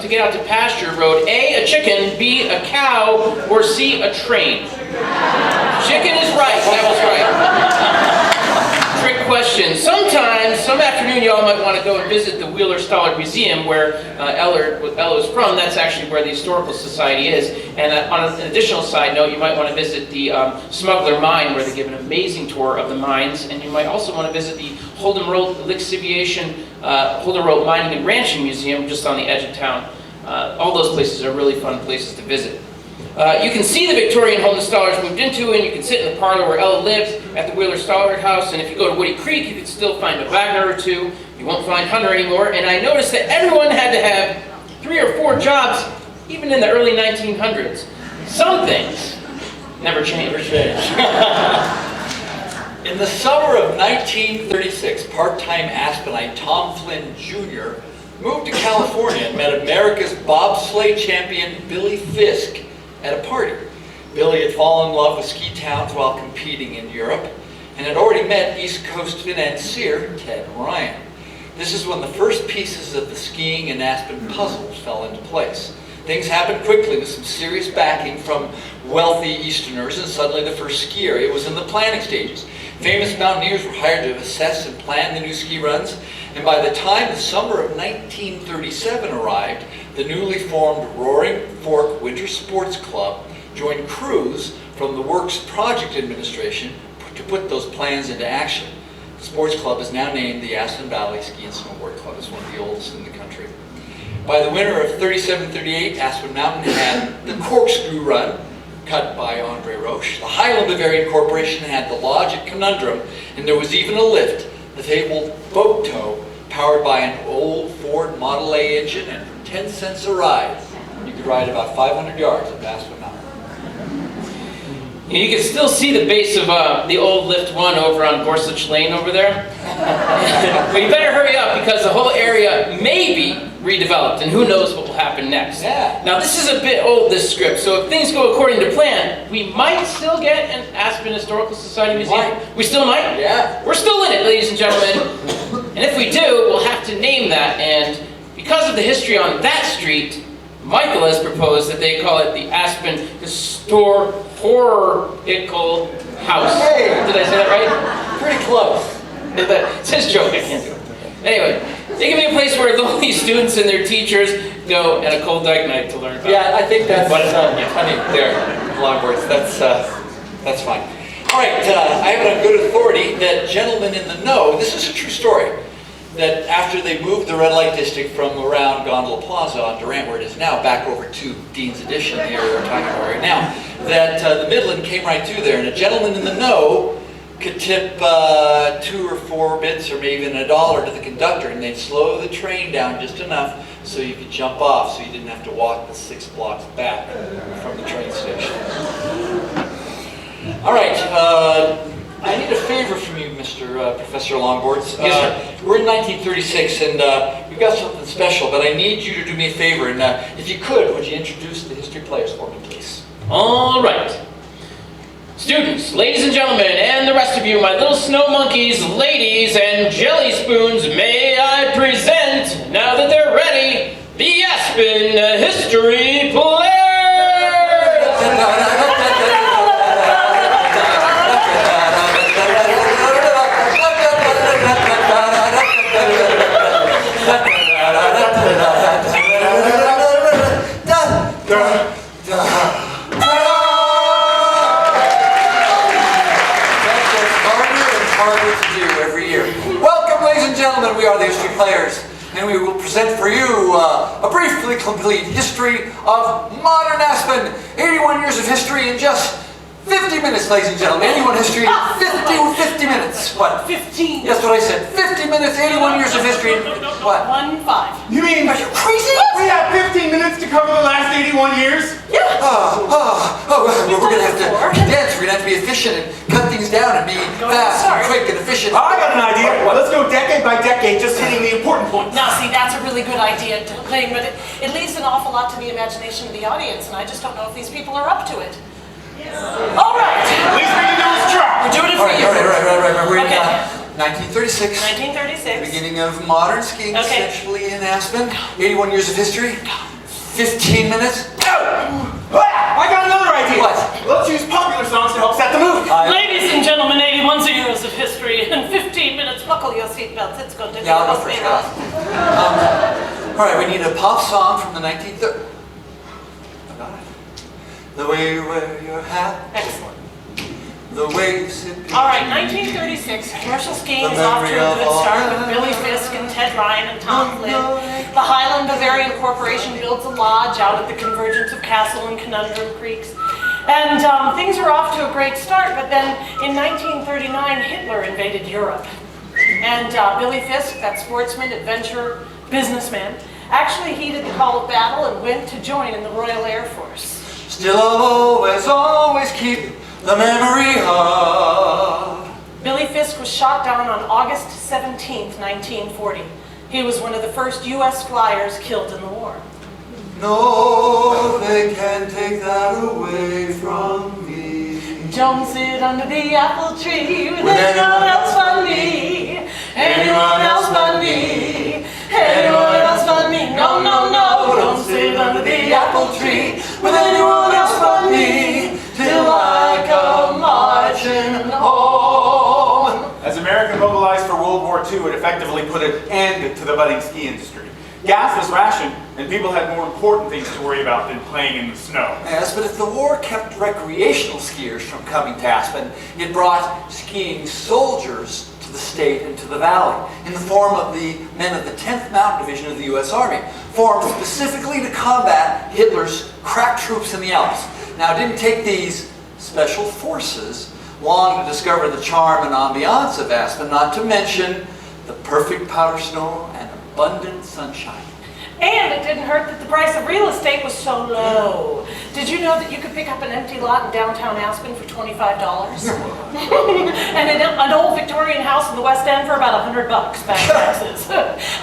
to get out to pasture, rode A, a chicken, B, a cow, or C, a train. Chicken is right. That was right. Trick question. Sometimes, some afternoon, y'all might want to go and visit the Winterskol Museum where Ella is from. That's actually where the Historical Society is. And on an additional side note, you might want to visit the Smuggler Mine, where they give an amazing tour of the mines. And you might also want to visit the Holden Road Mining and Ranching Museum, just on the edge of town. All those places are really fun places to visit. You can see the Victorian home the Stollers moved into, and you can sit in the parlor where Ella lives at the Wheeler-Stollard house. And if you go to Woody Creek, you can still find a Wagner or two. You won't find Hunter anymore. And I noticed that everyone had to have 3 or 4 jobs, even in the early 1900s. Some things never change. In the summer of 1936, part-time Aspenite Tom Flynn Jr. moved to California and met America's bobsleigh champion Billy Fisk at a party. Billy had fallen in love with ski towns while competing in Europe and had already met East Coast financier Ted Ryan. This is when the first pieces of the skiing and Aspen puzzles fell into place. Things happened quickly with some serious backing from wealthy Easterners, and suddenly the first ski area was in the planning stages. Famous mountaineers were hired to assess and plan the new ski runs, and by the time the summer of 1937 arrived, the newly formed Roaring Fork Winter Sports Club joined crews from the Works Project Administration to put those plans into action. The sports club is now named the Aspen Valley Ski and Snowboard Club. It's one of the oldest in the country. By the winter of 37-38, Aspen Mountain had the Corkscrew Run, cut by Andre Roche. The Highland Bavarian Corporation had the Lodge at Conundrum, and there was even a lift, the fabled boat tow, powered by an old Ford Model A engine, and for 10 cents a ride, you could ride about 500 yards up Aspen Mountain. You can still see the base of the old Lift 1 over on Gorsuch Lane over there. But you better hurry up because the whole area may be redeveloped, and who knows what will happen next. Yeah. Now, this is a bit old, this script, so if things go according to plan, we might still get an Aspen Historical Society museum. We still might? Yeah. We're still in it, ladies and gentlemen. And if we do, we'll have to name that, and because of the history on that street, Michael has proposed that they call it the Aspen Historical House. Hey. Did I say that right? Pretty close. It's his joke, I can't do it. Anyway, they can be a place where lonely students and their teachers go at a cold dike night to learn about. Yeah, I think that's But, funny there, longboards. That's fine. All right, I have it on good authority that gentlemen in the know, this is a true story, that after they moved the red light district from around Gondola Plaza on Durant, where it is now, back over to Dean's Addition, the area we're talking about right now, that the Midland came right through there, and a gentleman in the know could tip 2 or 4 bits or maybe even $1 to the conductor, and they'd slow the train down just enough so you could jump off so you didn't have to walk the 6 blocks back from the train station. All right, I need a favor from you, Mr. Professor Longboards. Yes, sir. We're in 1936, and we've got something special, but I need you to do me a favor, and if you could, would you introduce the history players for me, please? All right. Students, ladies and gentlemen, and the rest of you, my little snow monkeys, ladies, and jelly spoons, may I present, now that they're ready, the Aspen History Players! present for you a briefly complete history of modern Aspen. 81 years of history in just 50 minutes, ladies and gentlemen. 81 history in 50 minutes. What? 15. That's what I said. 50 minutes, 81 years of history. What? 1-5. You mean, Are you crazy? we have 15 minutes to cover the last 81 years? Yes. We're going to have to condense. We're going to have to be efficient and cut things down and be fast and quick and efficient. I got an idea. Let's go decade by decade, just hitting the important points. Now, see, that's a really good idea, Lane, but it leaves an awful lot to the imagination of the audience, and I just don't know if these people are up to it. All right. At least we can do is try. We're doing it All for right, you. right. We're in Okay. 1936. 1936. Beginning of modern skiing, Okay. essentially in Aspen. 81 years of history. 15 minutes. I got another idea. What? Let's use popular songs to help set the mood. Ladies and gentlemen, 81 years of history in 15 minutes. Buckle your seatbelts. It's going to be Yeah, I'll a go first. long All right, we need a pop song from the 1930s. I got it. The way you wear your hat. Excellent. The way you sit. All right, 1936, commercial skiing is off to a good start with Billy Fisk and Ted Ryan and Tom Flynn. The Highland Bavarian Corporation builds a lodge out at the convergence of Castle and Conundrum Creeks. And things are off to a great start, but then in 1939, Hitler invaded Europe. And Billy Fisk, that sportsman, adventurer, businessman, actually heeded the call of battle and went to join in the Royal Air Force. Still always keep the memory of. Billy Fisk was shot down on August 17th, 1940. He was one of the first U.S. flyers killed in the war. No, they can't take that away from me. Don't sit under the apple tree with anyone else but me. Anyone else but me. Anyone else but me. No, no, no. Don't sit under the apple tree with anyone else but me. Till I come marching home. As America mobilized for World War II, it effectively put an end to the budding ski industry. Gas was rationed, and people had more important things to worry about than playing in the snow. Yes, but if the war kept recreational skiers from coming to Aspen, it brought skiing soldiers to the state and to the valley in the form of the men of the 10th Mountain Division of the U.S. Army, formed specifically to combat Hitler's crack troops in the Alps. Now, it didn't take these special forces long to discover the charm and ambiance of Aspen, not to mention the perfect powder snow and abundant sunshine. And it didn't hurt that the price of real estate was so low. Did you know that you could pick up an empty lot in downtown Aspen for $25? And an old Victorian house in the West End for about $100 back taxes.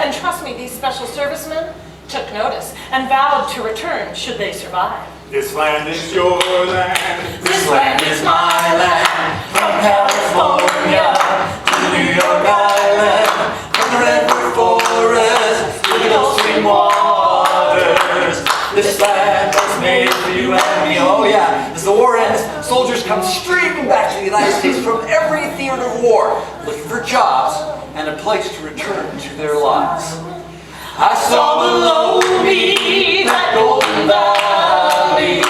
And trust me, these special servicemen took notice and vowed to return should they survive. This land is your land. This land is my land, from California to New York Island, from the redwood forest to the Gulf Stream waters. This land was made for you and me. Oh yeah, as the war ends, soldiers come streaming back to the United States from every theater of war, looking for jobs and a place to return to their lives. I saw below me that golden valley.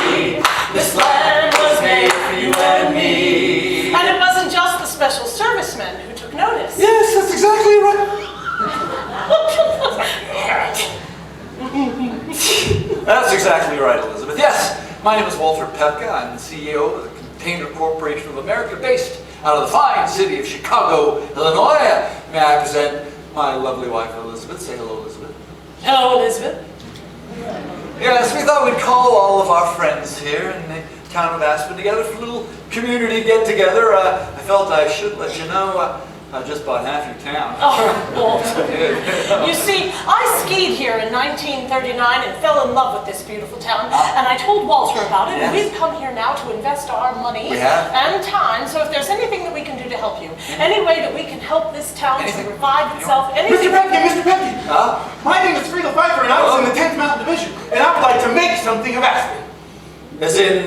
This land was made for you and me. And it wasn't just the special servicemen who took notice. Yes, that's exactly right. That's exactly right, Elizabeth. Yes, my name is Walter Pepka. I'm the CEO of the Container Corporation of America, based out of the fine city of Chicago, Illinois. May I present my lovely wife, Elizabeth. Say hello, Elizabeth. Hello, Elizabeth. Yes, we thought we'd call all of our friends here in the town of Aspen together for a little community get-together. I felt I should let you know I just bought half your town. Oh, Walter. You see, I skied here in 1939 and fell in love with this beautiful town. And I told Walter about it, and Yes. we've come here now to invest our money We have. and time. So if there's anything that we can do to help you, any way that we can help this town Anything. to revive itself, Mr. anything. Pepke! My name is Friedel Pfeiffer, and I was in the 10th Mountain Division, and I would like to make something of Aspen. As in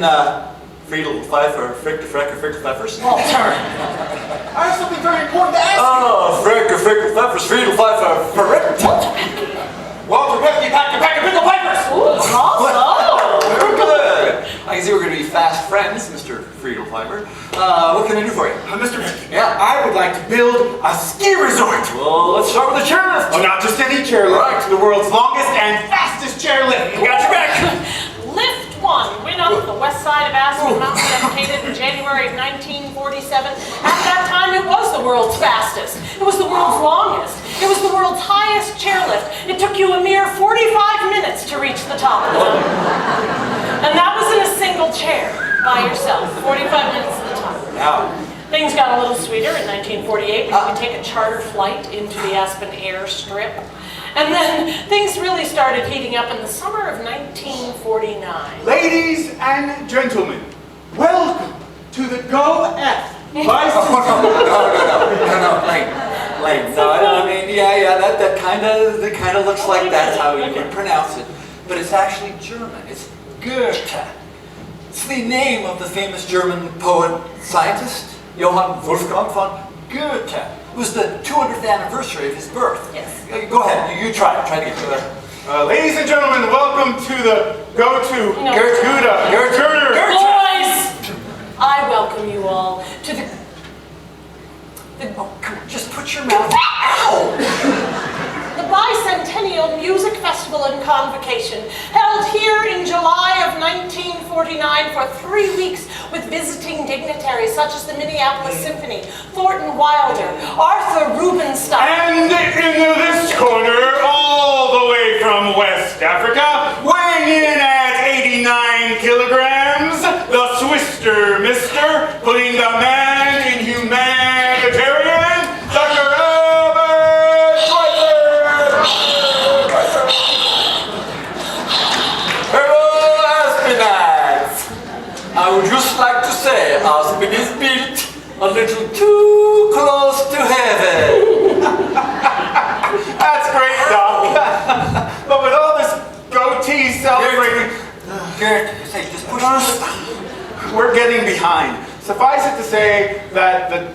Friedel Pfeiffer, Frichter Frecker, Frichter Pfeffers. Walter. I have something very important to ask you. Oh, Frecker, Fricker Pfeffers, Friedel Pfeiffer, Fritter. Walter Pepke, Packer, Pickle Pipers! Awesome. Very good. I can see we're going to be fast friends, Mr. Friedel Pfeiffer. What can I do for you? Mr. Beck, Yeah. I would like to build a ski resort. Well, let's start with the chairlift. Oh, not just any chairlift. Right. The world's longest and fastest chairlift. We got your back. Lift 1 went up the west side of Aspen Mountain, dedicated in January of 1947. At that time, it was the world's fastest. It was the world's longest. It was the world's highest chairlift. It took you a mere 45 minutes to reach the top of the mountain. And that was in a single chair, by yourself, 45 minutes at the top. Now, Things got a little sweeter in 1948 when you could take a charter flight into the Aspen airstrip. And then things really started heating up in the summer of 1949. Ladies and gentlemen, welcome to the Go F bicycle. no, Lane. No, I mean, yeah, that kind of looks like that's how you can pronounce it. But it's actually German. It's Goethe. It's the name of the famous German poet, scientist, Johann Wolfgang von Goethe. It was the 200th anniversary of his birth. Yes. Go ahead, you try to get to there. Ladies and gentlemen, welcome to the go-to No. Goethe. Boys, I welcome you all to the Oh, come on, just put your mouth. Ow! the Bicentennial Music Festival and Convocation, held here in July of 1949 for 3 weeks with visiting dignitaries such as the Minneapolis Symphony, Thornton Wilder, Arthur Rubinstein. And in this corner, all the way from West Africa, weighing in at 89 kilograms, the Swister Mister, putting the man in humanitarian, Dr. Albert Schweitzer! Hello, Aspenites! I would just like to say Aspen is built a little too close to heaven. That's great, Doc. But with all this goatee celebrating, Garrett, say, just push this. we're getting behind. Suffice it to say that the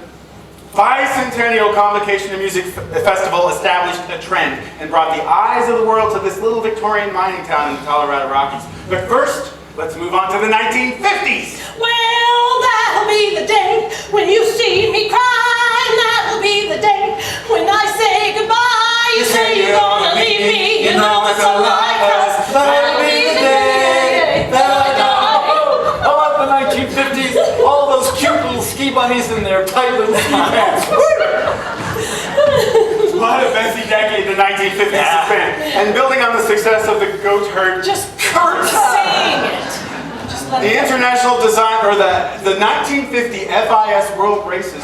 Bicentennial Convocation and Music Festival established a trend and brought the eyes of the world to this little Victorian mining town in the Colorado Rockies. But first, let's move on to the 1950s. Well, that'll be the day when you see me cry. That'll be the day when I say goodbye. You say you're gonna leave me. You know it's a lie, 'cause that'll be the day that I die. How about the 1950s? All those cute little ski bunnies in their tight little ski pants. What a messy decade the 1950s has been. And building on the success of the goat herd, Just saying it. Just let the it go. international design, or the 1950 FIS World Races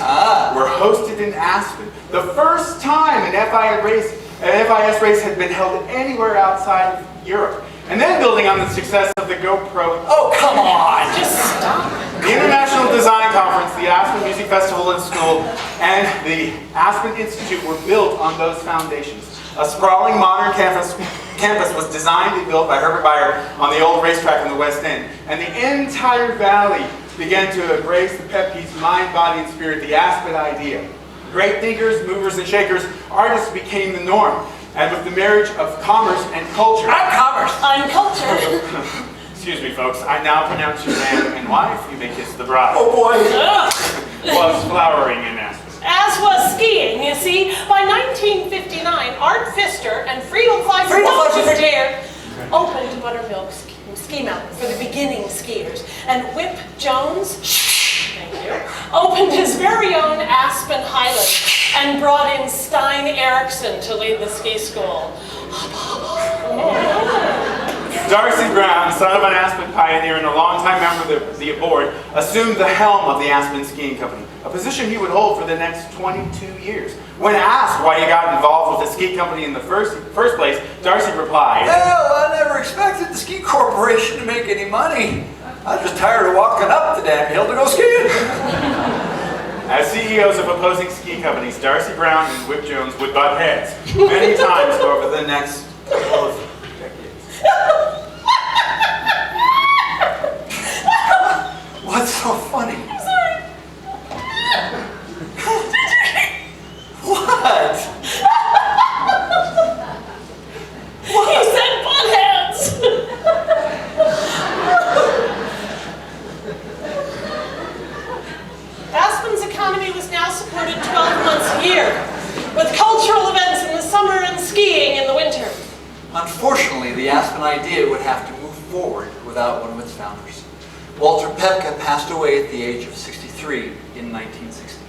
were hosted in Aspen. The first time an FIS race had been held anywhere outside of Europe. And then building on the success of the GoPro. Oh, come on! Just stop. The International Design Conference, the Aspen Music Festival and School, and the Aspen Institute were built on those foundations. A sprawling modern campus was designed and built by Herbert Bayer on the old racetrack in the West End. And the entire valley began to embrace the pep peace, mind, body, and spirit, the Aspen idea. Great thinkers, movers, and shakers, artists became the norm. And with the marriage of commerce and culture. I'm cultured. Excuse me, folks. I now pronounce you man and wife. You may kiss the bride. Oh boy! Ugh. Was flowering in Aspen. As was skiing, you see. By 1959, Art Pfister and Friedel Fleischer Dare opened Buttermilk Ski Mountain for the beginning skiers. And Whip Jones, thank you, opened his very own Aspen Highland and brought in Stein Erikson to lead the ski school. Darcy Brown, son of an Aspen pioneer and a longtime member of the board, assumed the helm of the Aspen Skiing Company, a position he would hold for the next 22 years. When asked why he got involved with the ski company in the first place, Darcy replied, Well, I never expected the ski corporation to make any money. I was just tired of walking up the damn hill to go skiing. as CEOs of opposing ski companies, Darcy Brown and Whip Jones would butt heads many times over the next couple of decades. What's so funny? I'm sorry. What? He said butt heads. Unfortunately, the Aspen idea would have to move forward without one of its founders. Walter Pepka passed away at the age of 63 in 1960.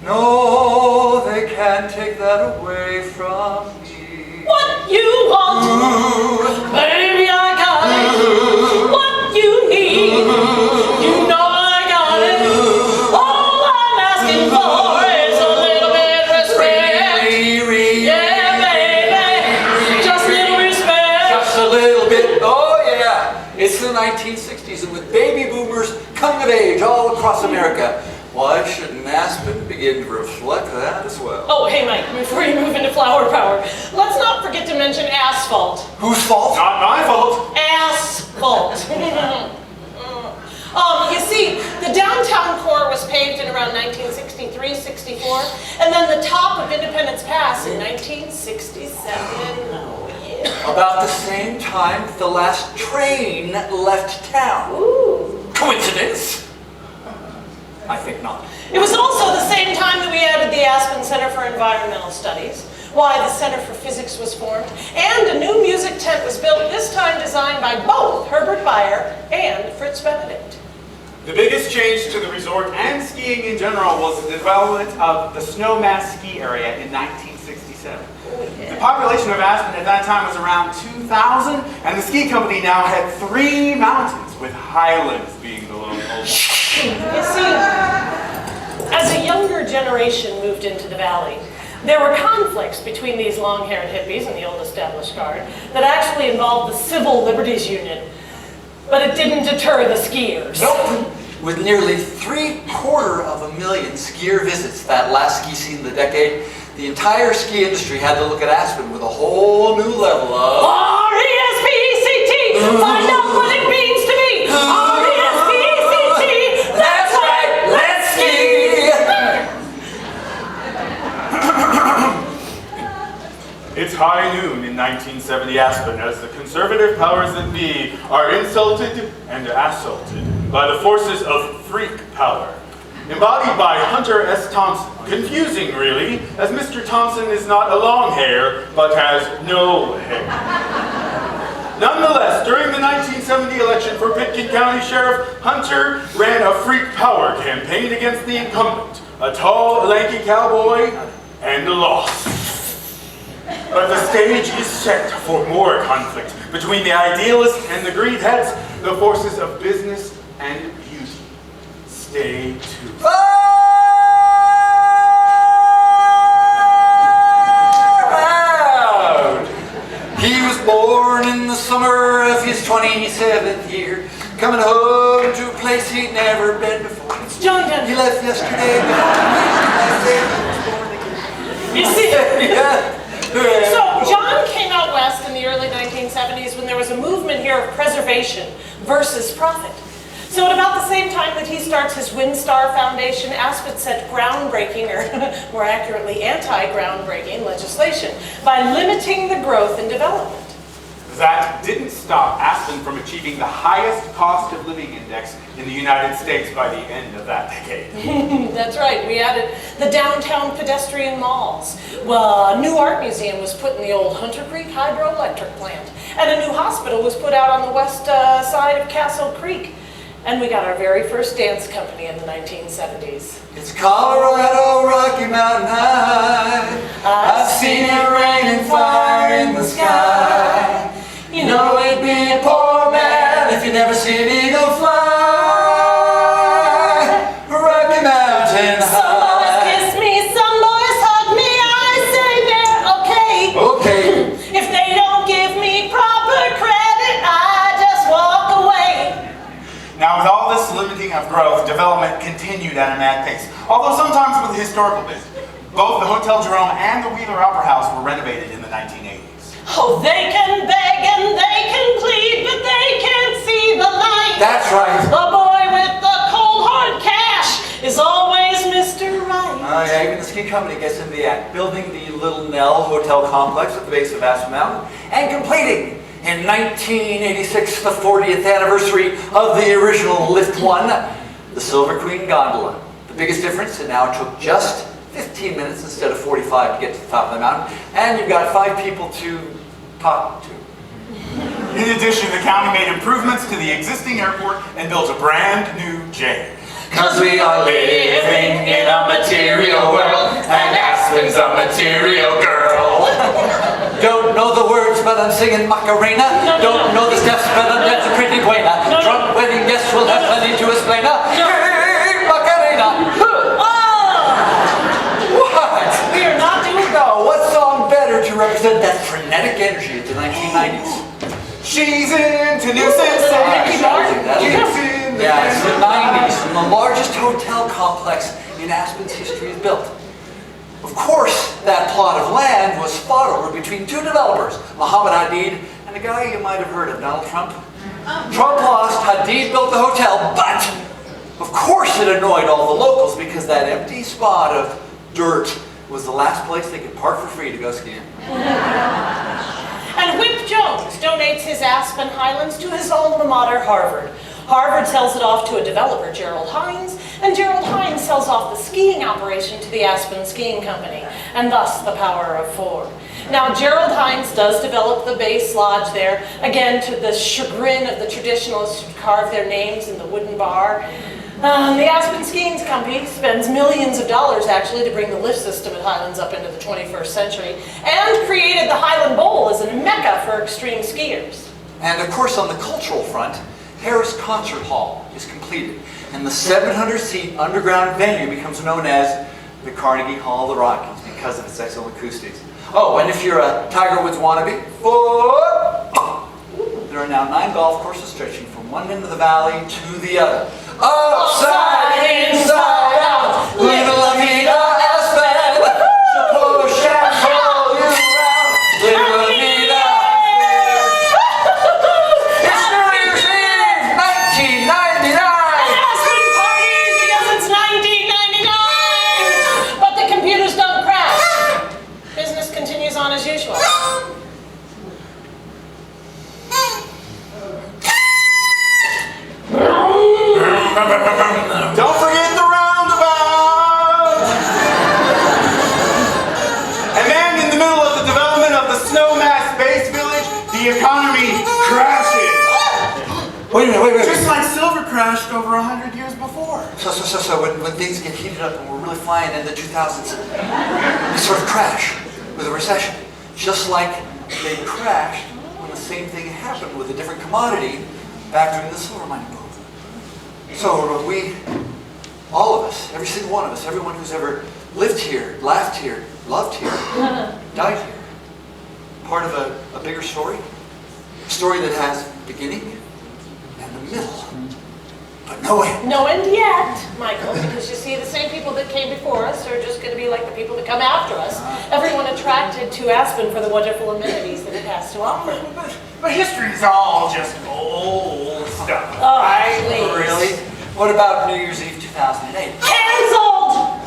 No, they can't take that away from me. What you want, baby, I got it. What you need, you know I got it. All I'm asking for is a little bit of respect. Yeah, baby, just a little respect. Just a little bit. Oh yeah, it's the 1960s, and with baby boomers coming of age all across America, why shouldn't Aspen begin to reflect that as well? Oh, hey, Mike, before you move into flower power, let's not forget to mention asphalt. Whose fault? Not my fault. Asphalt. You see, the downtown core was paved in around 1963, 64, and then the top of Independence Pass in 1967. Oh, yeah. About the same time that the last train left town. Ooh. Coincidence? I think not. It was also the same time that we added the Aspen Center for Environmental Studies, why the Center for Physics was formed, and a new music tent was built, this time designed by both Herbert Bayer and Fritz Benedict. The biggest change to the resort and skiing in general was the development of the Snowmass ski area in 1967. The population of Aspen at that time was around 2,000, and the ski company now had 3 mountains, with Highlands being the locals. You see, as a younger generation moved into the valley, there were conflicts between these long-haired hippies and the old established guard that actually involved the Civil Liberties Union, but it didn't deter the skiers. Nope. With nearly 750,000 skier visits that last ski season of the decade, the entire ski industry had to look at Aspen with a whole new level of R-E-S-P-E-C-T! Find out what it means to me! R-E-S-P-E-C-T! That's right, let's ski! It's high noon in 1970 Aspen as the conservative powers that be are insulted and assaulted by the forces of freak power, embodied by Hunter S. Thompson. Confusing, really, as Mr. Thompson is not a long hair, but has no hair. Nonetheless, during the 1970 election for Pitkin County Sheriff, Hunter ran a freak power campaign against the incumbent, a tall, lanky cowboy, and lost. But the stage is set for more conflict between the idealists and the greedheads, the forces of business and beauty. Stay tuned. He was born in the summer of his 27th year, coming home to a place he'd never been before. It's John Denver. He left yesterday, but You see, yeah. so John came out west in the early 1970s when there was a movement here of preservation versus profit. So at about the same time that he starts his WinStar Foundation, Aspen set groundbreaking, or more accurately anti-groundbreaking legislation by limiting the growth and development. That didn't stop Aspen from achieving the highest cost of living index in the United States by the end of that decade. That's right, we added the downtown pedestrian malls. Well, a new art museum was put in the old Hunter Creek hydroelectric plant, and a new hospital was put out on the west side of Castle Creek. And we got our very first dance company in the 1970s. It's Colorado Rocky Mountain High. I've seen it rain and fire in the sky. You know it'd be a poor man if you never seen an eagle fly. Rocky Mountain Some boys High. kiss me, some boys hug me, I say they're okay. Okay. If they don't give me proper credit, I just walk away. Now, with all this limiting of growth, development continued at a mad pace, although sometimes with a historical bent. Both the Hotel Jerome and the Wheeler Opera House were renovated in the 1980s. Oh, they can beg and they can plead, but they can't see the light. That's right. The boy with the cold hard cash is always Mr. Right. Yeah, even the ski company gets into the act, building the Little Nell Hotel complex at the base of Aspen Mountain, and completing in 1986 the 40th anniversary of the original Lift 1, the Silver Queen Gondola. The biggest difference, it now took just 15 minutes instead of 45 to get to the top of the mountain, and you've got 5 people to talk to. In addition, the county made improvements to the existing airport and built a brand new jail. 'Cause we are living in a material world, and Aspen's a material girl. Don't know the words, but I'm singing Macarena. Don't know the steps, but I'm dancing pretty buena. Drunk wedding guests will have plenty to explain. Hey, Macarena. What? We are not doing No, what song better to represent that frenetic energy of the 1990s? She's into new sensations. Keeps in the Yeah, it's the 90s, and the largest hotel complex in Aspen's history is built. Of course, that plot of land was fought over between two developers, Muhammad Hadid and a guy you might have heard of, Donald Trump. Trump lost, Hadid built the hotel, but of course it annoyed all the locals because that empty spot of dirt was the last place they could park for free to go skiing. And Whip Jones donates his Aspen Highlands to his alma mater, Harvard. Harvard sells it off to a developer, Gerald Hines, and Gerald Hines sells off the skiing operation to the Aspen Skiing Company, and thus the power of four. Now, Gerald Hines does develop the base lodge there, again to the chagrin of the traditionalists who carve their names in the wooden bar. The Aspen Skiing Company spends millions of dollars actually to bring the lift system at Highlands up into the 21st century, and created the Highland Bowl as a mecca for extreme skiers. And of course, on the cultural front, Harris Concert Hall is completed, and the 700-seat underground venue becomes known as the Carnegie Hall of the Rockies because of its excellent acoustics. Oh, and if you're a Tiger Woods wannabe, there are now 9 golf courses stretching from one end of the valley to the other. Upside, inside out, live la vida Aspen, she'll push and pull you around, live la vida Aspen. It's New Year's Eve, 1999. Aspen parties because it's 1999! But the computers don't crash. Business continues on as usual. Don't forget the roundabout! And then in the middle of the development of the Snowmass Base Village, the economy crashes. Wait a minute. Just like silver crashed over 100 years before. So when things get heated up and we're really flying in the 2000s, they sort of crash with a recession. Just like they crashed when the same thing happened with a different commodity back during the silver mining boom. So we, all of us, every single one of us, everyone who's ever lived here, laughed here, loved here, died here, part of a bigger story, a story that has beginning and a middle, but no end. No end yet, Michael, because you see, the same people that came before us are just going to be like the people that come after us. Everyone attracted to Aspen for the wonderful amenities that it has to offer. But history's all just old stuff. Oh, right? please. Really? What about New Year's Eve 2008? Cancelled!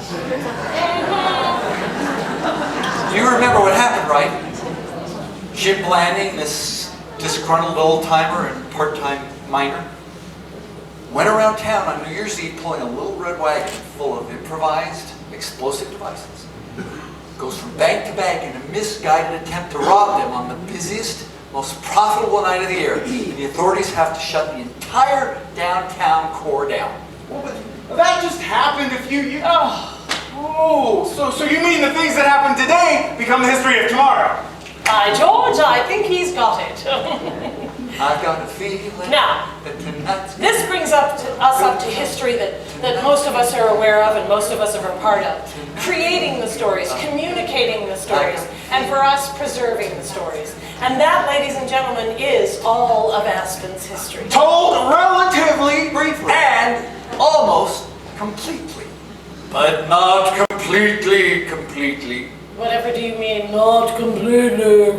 You remember what happened, right? Jim Blanding, this disgruntled old-timer and part-time miner, went around town on New Year's Eve pulling a little red wagon full of improvised explosive devices. Goes from bank to bank in a misguided attempt to rob them on the busiest, most profitable night of the year. And the authorities have to shut the entire downtown core down. Well, but that just happened a few years. Oh, so you mean the things that happen today become the history of tomorrow? By George, I think he's got it. I've got a feeling Now, that tonight's this brings us up to history that most of us are aware of and most of us are a part of. Creating the stories, communicating the stories, and for us, preserving the stories. And that, ladies and gentlemen, is all of Aspen's history. Told relatively briefly. and almost completely. But not completely. Whatever do you mean, not completely.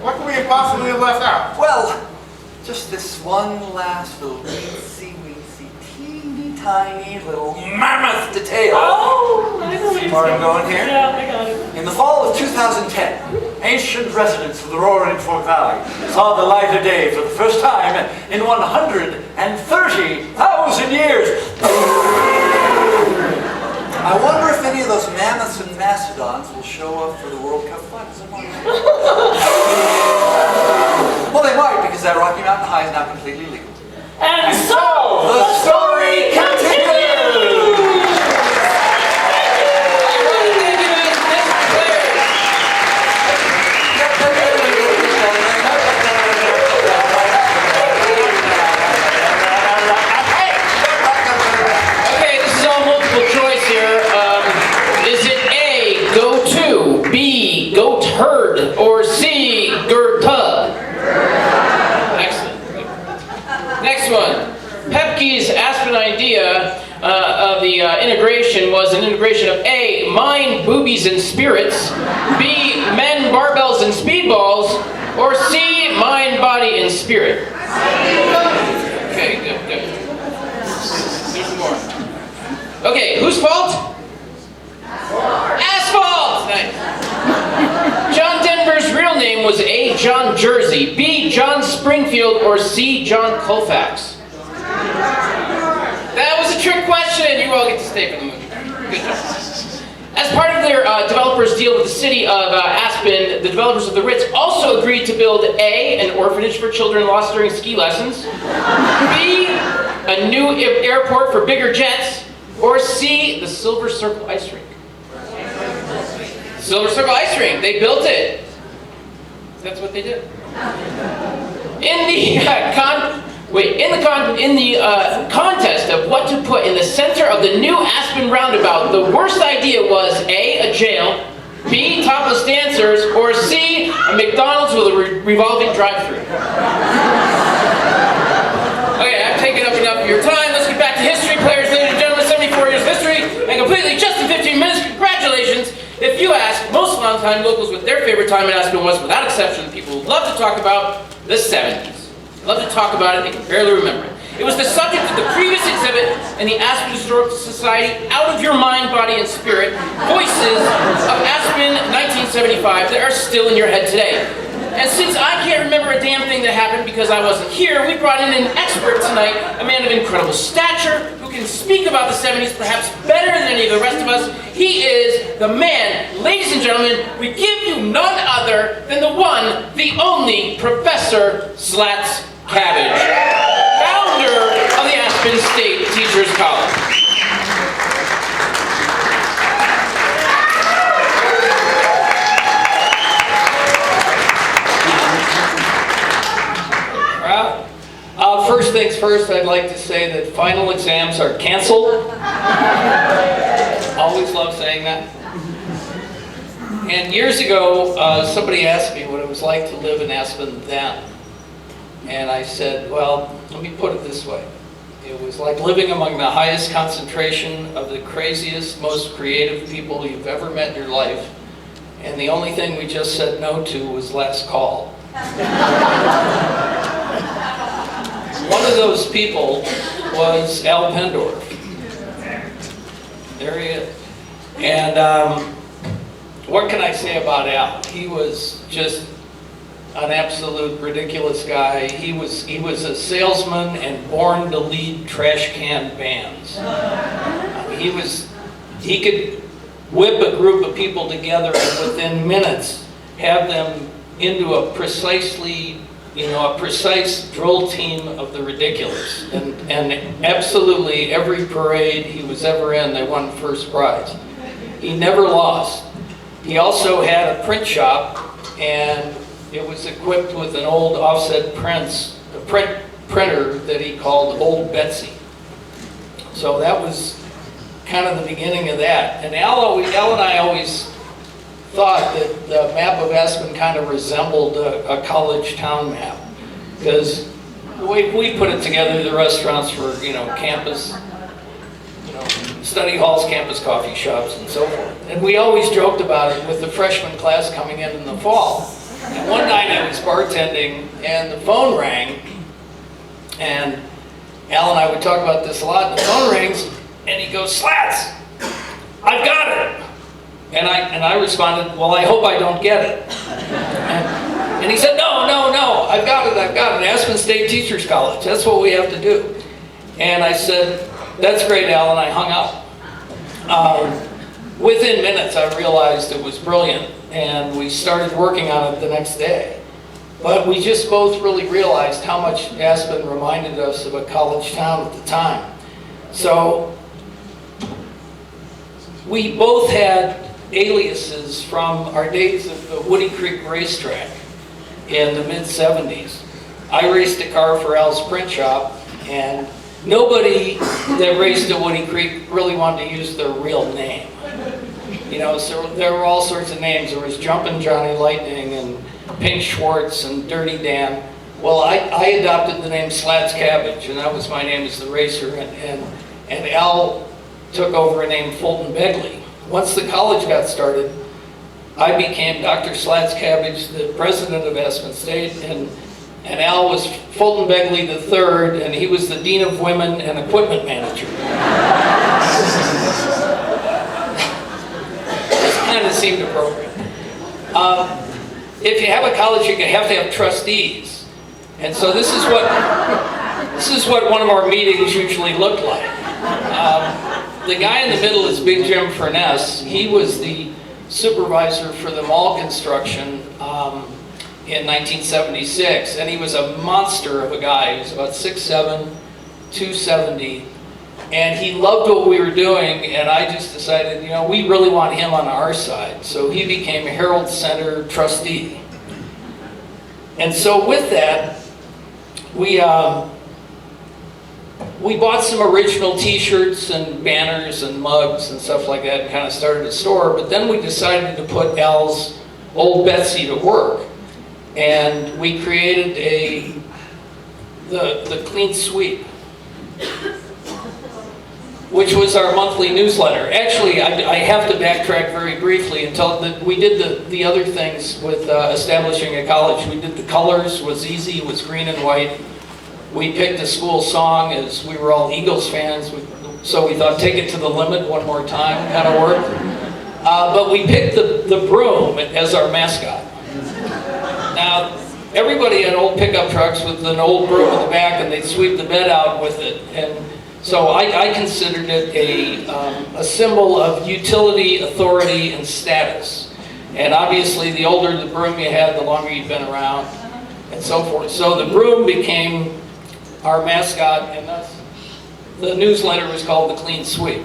What could we have possibly have left out? Well, just this one last little weensy, teeny tiny little mammoth detail. Oh, I know what you're Where I'm saying. going here? Yeah, I got it. In the fall of 2010, ancient residents of the Roaring Fork Valley saw the light of day for the first time in 130,000 years. I wonder if any of those mammoths and mastodons will show up for the World Cup finals in Montreal. not completely legal. And so, the story continues! Okay, this is all multiple choice here. Is it A, go to, B, goat herd, or C, Gertug? Excellent. Next one. Pepke's Aspen idea of the integration was an integration of A, mind, boobies, and spirits, B, men, barbells, and speedballs, or C, mind, body, and spirit. Okay, good, good. There's more. Okay, whose fault? Asphalt! Nice. John Denver's real name was A, John Jersey, B, John Springfield, or C, John Colfax. That was a trick question. You all get to stay for the movie. Good job. As part of their developers' deal with the city of Aspen, the developers of the Ritz also agreed to build A, an orphanage for children lost during ski lessons, B, a new airport for bigger jets, or C, the Silver Circle ice rink. Silver Circle ice rink. They built it. That's what they did. In the contest of what to put in the center of the new Aspen roundabout, the worst idea was A, a jail, B, topless dancers, or C, a McDonald's with a revolving drive-thru. Okay, I've taken up enough of your time. Let's get back to history, players, ladies and gentlemen. 74 years of history and completely just in 15 minutes. Congratulations. If you ask most long-time locals what their favorite time in Aspen was, without exception, people would love to talk about the 70s. Love to talk about it, they can barely remember it. It was the subject of the previous exhibit in the Aspen Historical Society, Out of Your Mind, Body, and Spirit, Voices of Aspen 1975 that are still in your head today. And since I can't remember a damn thing that happened because I wasn't here, we brought in an expert tonight, a man of incredible stature, who can speak about the 70s perhaps better than any of the rest of us. He is the man. Ladies and gentlemen, we give you none other than the one, the only Professor Slats Cabbage, founder of the Aspen State Teachers College. First things first, I'd like to say that final exams are canceled. Always love saying that. And years ago, somebody asked me what it was like to live in Aspen then. And I said, well, let me put it this way. It was like living among the highest concentration of the craziest, most creative people you've ever met in your life. And the only thing we just said no to was last call. One of those people was Al Pendorf. There he is. And what can I say about Al? He was just an absolute ridiculous guy. He was a salesman and born to lead trash can bands. He could whip a group of people together and within minutes have them into a precise drill team of the ridiculous. And absolutely every parade he was ever in, they won first prize. He never lost. He also had a print shop, and it was equipped with an old offset printer that he called Old Betsy. So that was kind of the beginning of that. And Al and I always thought that the map of Aspen kind of resembled a college town map, because the way we put it together, the restaurants were, campus, study halls, campus coffee shops, and so forth. And we always joked about it with the freshman class coming in the fall. And one night I was bartending and the phone rang, and Al and I would talk about this a lot. The phone rings and he goes, "Slats, I've got it." And I responded, "Well, I hope I don't get it." And he said, no, I've got it, Aspen State Teachers College. That's what we have to do. And I said, "That's great, Al," and I hung up. Within minutes, I realized it was brilliant, and we started working on it the next day. But we just both really realized how much Aspen reminded us of a college town at the time. So we both had aliases from our days at the Woody Creek racetrack in the mid-70s. I raced a car for Al's Print Shop, and nobody that raced at Woody Creek really wanted to use their real name. You know, so there were all sorts of names. There was Jumpin' Johnny Lightning and Pink Schwartz and Dirty Dan. Well, I adopted the name Slats Cabbage, and that was my name as the racer, and Al took over a name Fulton Begley. Once the college got started, I became Dr. Slats Cabbage, the president of Aspen State, and Al was Fulton Begley III, and he was the Dean of Women and Equipment Manager. This kind of seemed appropriate. If you have a college, you have to have trustees. And so this is what one of our meetings usually looked like. The guy in the middle is Big Jim Furness. He was the supervisor for the mall construction in 1976, and he was a monster of a guy. He was about 6'7", 270, and he loved what we were doing, and I just decided, you know, we really want him on our side. So he became a Herald Center trustee. And so with that, we bought some original t-shirts and banners and mugs and stuff like that and kind of started a store, but then we decided to put Al's Old Betsy to work. And we created the Clean Sweep, which was our monthly newsletter. Actually, I have to backtrack very briefly and tell that we did the other things with establishing a college. We did the colors, was easy, it was green and white. We picked a school song, as we were all Eagles fans, so we thought take it to the limit one more time, kind of worked. But we picked the broom as our mascot. Now, everybody had old pickup trucks with an old broom in the back, and they'd sweep the bed out with it. And so I considered it a symbol of utility, authority, and status. And obviously, the older the broom you had, the longer you'd been around, and so forth. So the broom became our mascot, and the newsletter was called The Clean Sweep.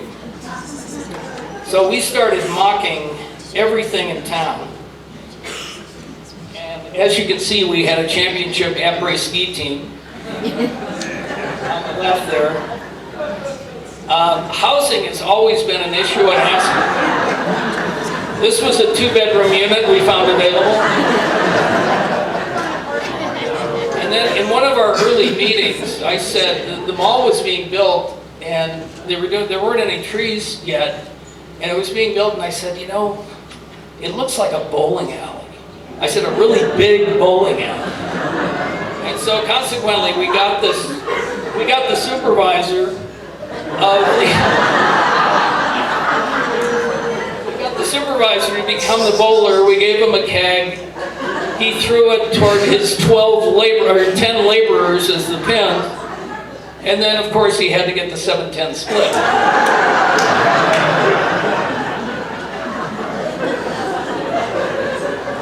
So we started mocking everything in town. And as you can see, we had a championship après ski team on the left there. Housing has always been an issue at Aspen. This was a 2-bedroom unit we found available. And then in one of our early meetings, I said the mall was being built and there weren't any trees yet, and it was being built, and I said, you know, it looks like a bowling alley. I said, a really big bowling alley. And so consequently, we got the supervisor to become the bowler. We gave him a keg. He threw it toward his 10 laborers as the pin. And then, of course, he had to get the 7-10 split.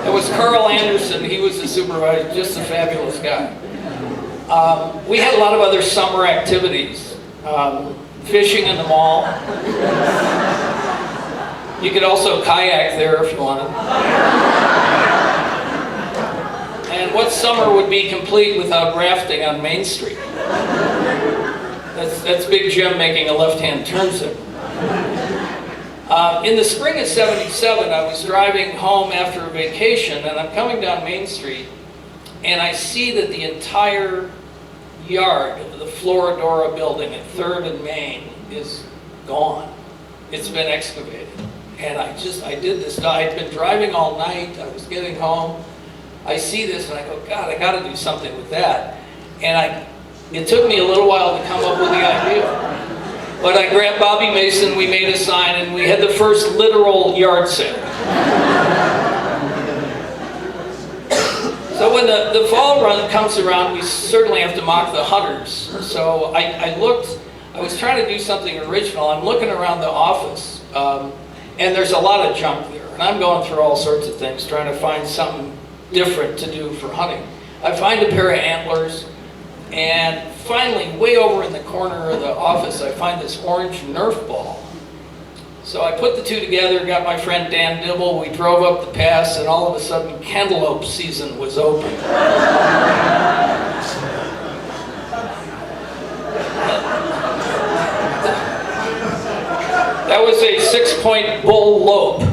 It was Carl Anderson. He was the supervisor, just a fabulous guy. We had a lot of other summer activities. Fishing in the mall. You could also kayak there if you wanted. And what summer would be complete without rafting on Main Street? That's Big Jim making a left-hand turn signal. In the spring of '77, I was driving home after a vacation, and I'm coming down Main Street, and I see that the entire yard of the Floridora building at 3rd and Main is gone. It's been excavated. And I did this. I'd been driving all night. I was getting home. I see this and I go, God, I got to do something with that. And it took me a little while to come up with the idea. But I grabbed Bobby Mason, we made a sign, and we had the first literal yard sale. So when the fall run comes around, we certainly have to mock the hunters. So I was trying to do something original. I'm looking around the office, and there's a lot of junk there. And I'm going through all sorts of things, trying to find something different to do for hunting. I find a pair of antlers, and finally, way over in the corner of the office, I find this orange Nerf ball. So I put the two together, got my friend Dan Dibble, we drove up the pass, and all of a sudden, cantaloupe season was open. That was a 6-point bull lope.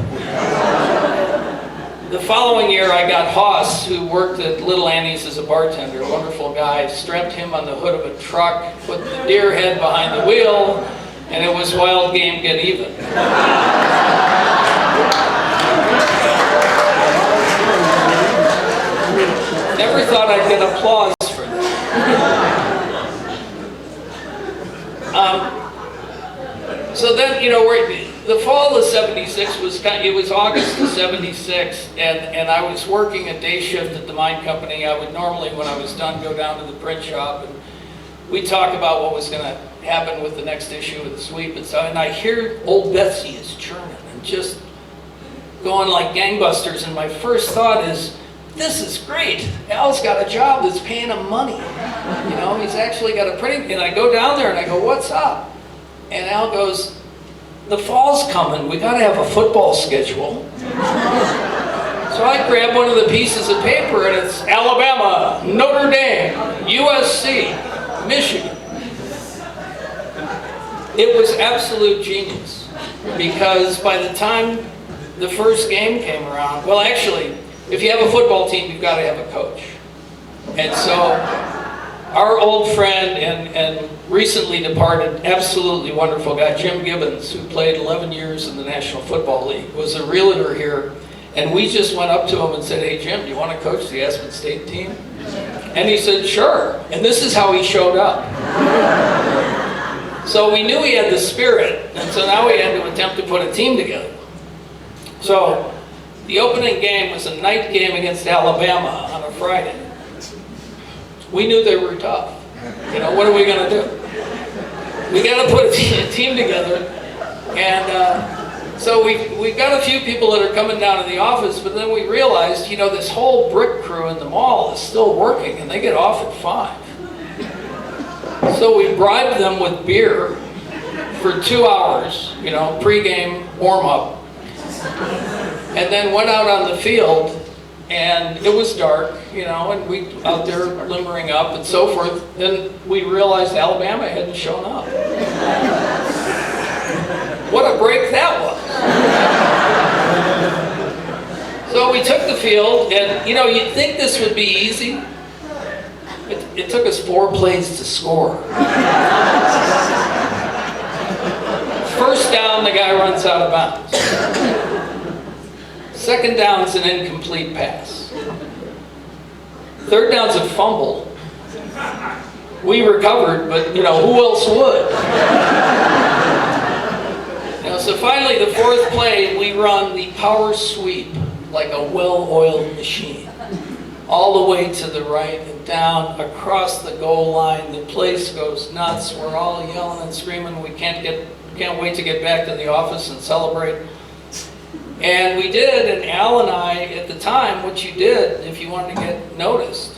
The following year, I got Hoss, who worked at Little Annie's as a bartender, a wonderful guy, strapped him on the hood of a truck, put the deer head behind the wheel, and it was wild game get even. Never thought I'd get applause for that. So then, the fall of '76 it was August of '76, and I was working a day shift at the mine company. I would normally, when I was done, go down to the print shop, and we'd talk about what was going to happen with the next issue of the sweep and stuff. And I hear old Betsy is churning and just going like gangbusters. And my first thought is, this is great. Al's got a job that's paying him money. He's actually got a printing. And I go down there and I go, what's up? And Al goes, the fall's coming. We got to have a football schedule. So I grab one of the pieces of paper, and it's Alabama, Notre Dame, USC, Michigan. It was absolute genius, because by the time the first game came around, well, actually, if you have a football team, you've got to have a coach. And so our old friend and recently departed, absolutely wonderful guy, Jim Gibbons, who played 11 years in the National Football League, was a realtor here. And we just went up to him and said, hey, Jim, do you want to coach the Aspen State team? And he said, sure. And this is how he showed up. So we knew he had the spirit, and so now we had to attempt to put a team together. So the opening game was a night game against Alabama on a Friday. We knew they were tough. What are we going to do? We got to put a team together, and so we got a few people that are coming down to the office, but then we realized, this whole brick crew in the mall is still working, and they get off at 5. So we bribed them with beer for 2 hours, pre-game warm-up, and then went out on the field, and it was dark, and we out there limbering up and so forth, and we realized Alabama hadn't shown up. What a break that was. So we took the field, and you'd think this would be easy. It took us 4 plays to score. First down, the guy runs out of bounds. Second down's an incomplete pass. Third down's a fumble. We recovered, but who else would? So finally, the 4th play, we run the power sweep like a well-oiled machine, all the way to the right and down across the goal line. The place goes nuts. We're all yelling and screaming. We can't wait to get back to the office and celebrate. And we did, and Al and I, at the time, what you did, if you wanted to get noticed,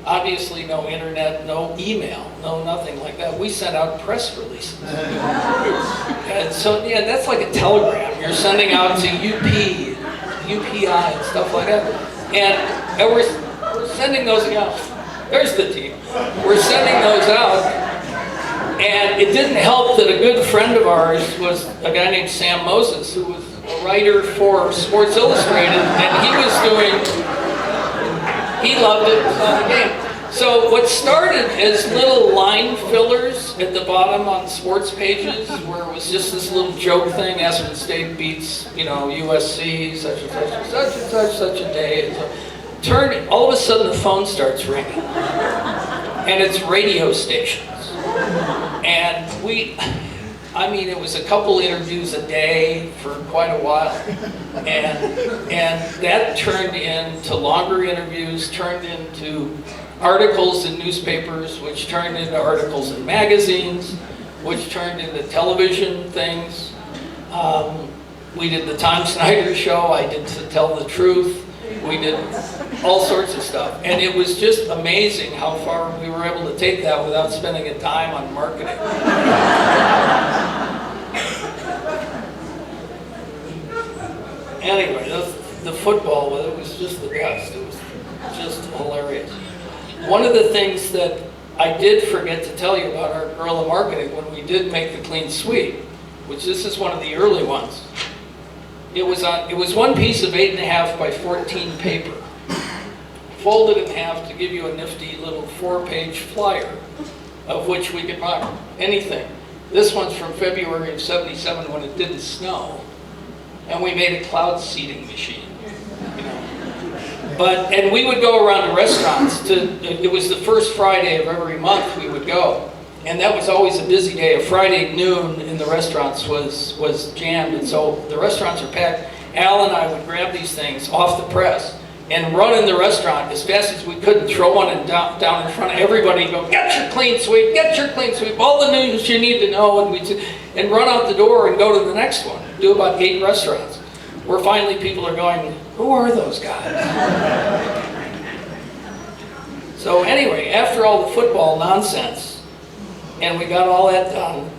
obviously no internet, no email, no nothing like that. We sent out press releases. And so, that's like a telegram. You're sending out to UPI and stuff like that. And we're sending those out. There's the team. We're sending those out. And it didn't help that a good friend of ours was a guy named Sam Moses, who was a writer for Sports Illustrated, and he loved it, saw the game. So what started as little line fillers at the bottom on sports pages, where it was just this little joke thing, Aspen State beats, USC, such and such and such and such a day. Turned, all of a sudden the phone starts ringing, and it's radio stations. And it was a couple interviews a day for quite a while. And that turned into longer interviews, turned into articles in newspapers, which turned into articles in magazines, which turned into television things. We did the Tom Snyder show, I did To Tell the Truth. We did all sorts of stuff. And it was just amazing how far we were able to take that without spending a dime on marketing. Anyway, the football, well, it was just the best. It was just hilarious. One of the things that I did forget to tell you about our guerrilla marketing when we did make the clean sweep, which this is one of the early ones. It was one piece of 8.5 by 14 paper, folded in half to give you a nifty little 4-page flyer, of which we could buy anything. This one's from February of '77 when it didn't snow, and we made a cloud seeding machine. You know. And we would go around to restaurants. It was the first Friday of every month we would go. And that was always a busy day. A Friday noon in the restaurants was jammed, and so the restaurants are packed. Al and I would grab these things off the press and run in the restaurant as fast as we could and throw one down in front of everybody and go, get your clean sweep, get your clean sweep, all the news you need to know, and run out the door and go to the next one. Do about 8 restaurants, where finally people are going, who are those guys? So anyway, after all the football nonsense, and we got all that done,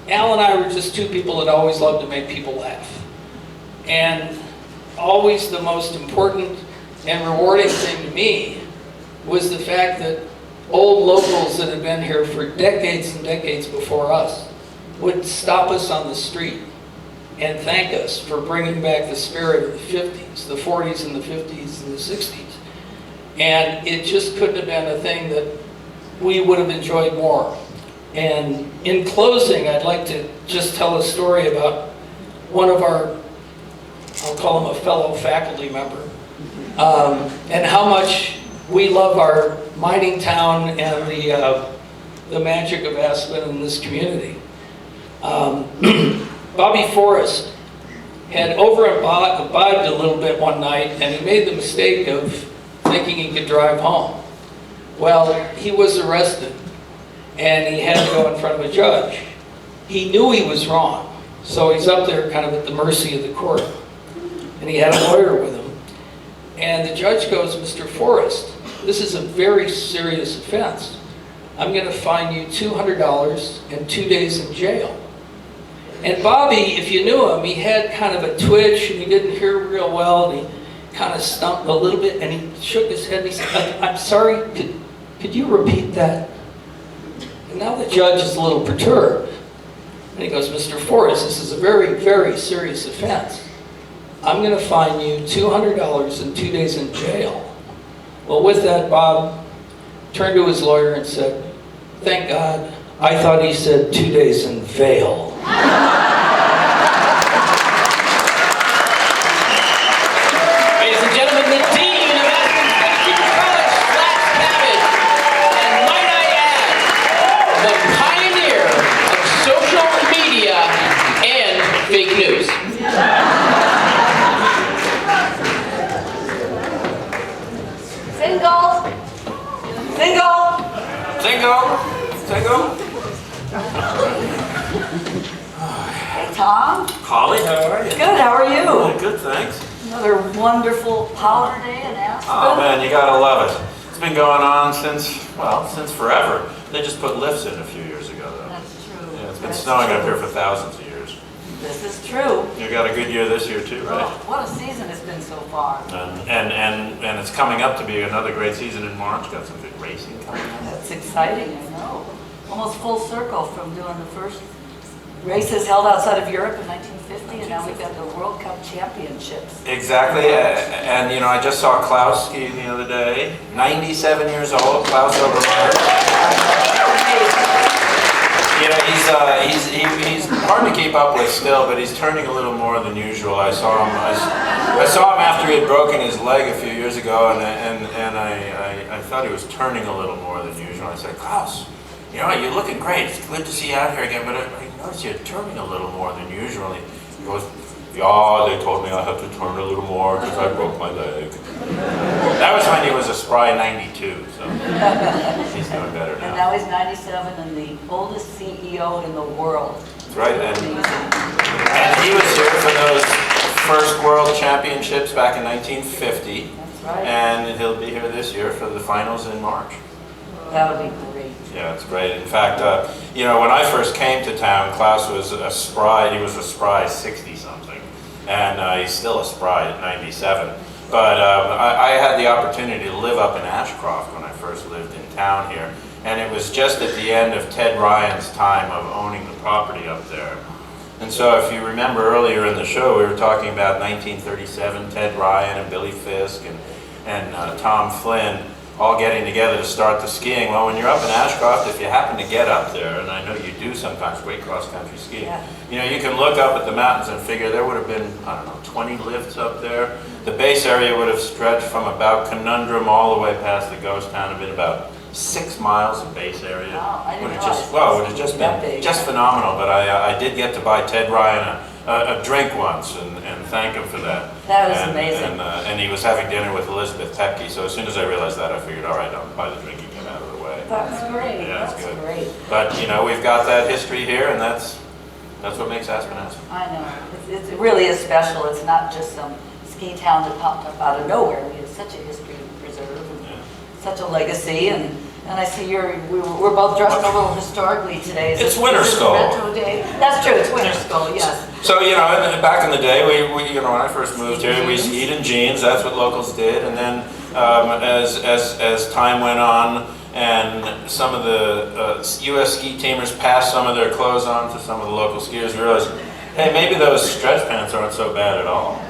Al and I were just two people that always loved to make people laugh. And always the most important and rewarding thing to me was the fact that old locals that had been here for decades and decades before us would stop us on the street and thank us for bringing back the spirit of the 50s, the 40s and the 50s and the 60s. And it just couldn't have been a thing that we would have enjoyed more. And in closing, I'd like to just tell a story about one of our, I'll call him a fellow faculty member, and how much we love our mining town and the magic of Aspen in this community. Bobby Forrest had over-imbibed a little bit one night, and he made the mistake of thinking he could drive home. Well, he was arrested, and he had to go in front of a judge. He knew he was wrong, so he's up there kind of at the mercy of the court. And he had a lawyer with him. And the judge goes, Mr. Forrest, this is a very serious offense. I'm going to fine you $200 and 2 days in jail. And Bobby, if you knew him, he had kind of a twitch, and he didn't hear real well, and he kind of stumped a little bit, and he shook his head, and he said, I'm sorry, could you repeat that? And now the judge is a little perturbed. And he goes, Mr. Forrest, this is a very, very serious offense. I'm going to fine you $200 and 2 days in jail. Well, with that, Bob turned to his lawyer and said, thank God, I thought he said 2 days in jail. Ladies and gentlemen, the Dean of Aspen Historical College, Flash Cabbage, and might I add, the pioneer of social media and fake news. Single. Hey, Tom. Holly, how are you? Good, how are you? Good, thanks. Another wonderful powder day in Aspen. Oh man, you gotta love it. It's been going on since forever. They just put lifts in a few years ago though. That's true. Yeah, it's been That's snowing true. up here for thousands of years. This is true. You got a good year this year too, right? Oh, what a season it's been so far. And it's coming up to be another great season in March. Got some good racing coming up. That's exciting, I know. Almost full circle from doing the first races held outside of Europe in 1950, and now we've got the World Cup Championships. Exactly, and you know, I just saw Klaus skiing the other day. 97 years old, Klaus Obermeyer. You know, he's hard to keep up with still, but he's turning a little more than usual. I saw him after he had broken his leg a few years ago, and I thought he was turning a little more than usual. I said, Klaus, you know, you're looking great. It's good to see you out here again, but I noticed you're turning a little more than usual. He goes, yeah, they told me I have to turn a little more because I broke my leg. That was when he was a spry 92, so he's doing better now. And now he's 97 and the oldest CEO in the world. That's right, and he was here for first World Championships back in 1950. That's right. And he'll be here this year for the finals in March. That'll be great. Yeah, it's great. In fact, you know, when I first came to town, Klaus was a spry, he was a spry 60-something. And he's still a spry at 97. But I had the opportunity to live up in Ashcroft when I first lived in town here. And it was just at the end of Ted Ryan's time of owning the property up there. And so if you remember earlier in the show, we were talking about 1937, Ted Ryan and Billy Fisk and Tom Flynn all getting together to start the skiing. Well, when you're up in Ashcroft, if you happen to get up there, and I know you do sometimes, great cross-country skiing, Yeah. you know, you can look up at the mountains and figure there would have been, I don't know, 20 lifts up there. The base area would have stretched from about Conundrum all the way past the ghost town, have been about 6 miles of base area. Wow, I didn't Would have realize just, well, it would have just that been big. just phenomenal. But I did get to buy Ted Ryan a drink once and thank him for that. That was and, amazing. And he was having dinner with Elizabeth Tepke. So as soon as I realized that, I figured, all right, I'll buy the drink and get out of the way. That's great. Yeah, it's That's good. great. But you know, we've got that history here, and that's what makes Aspen Aspen. I know. It really is special. It's not just some ski town that popped up out of nowhere. We have such a history to preserve and such a legacy. And I see we're both dressed a little historically today. It's Winterskol. Retro day. That's true. It's Winterskol. Yes. So, you know, back in the day, we you know, when I first moved here, we skied in jeans. That's what locals did. And then as time went on, and some of the U.S. ski teamers passed some of their clothes on to some of the local skiers, we realized, hey, maybe those stretch pants aren't so bad at all.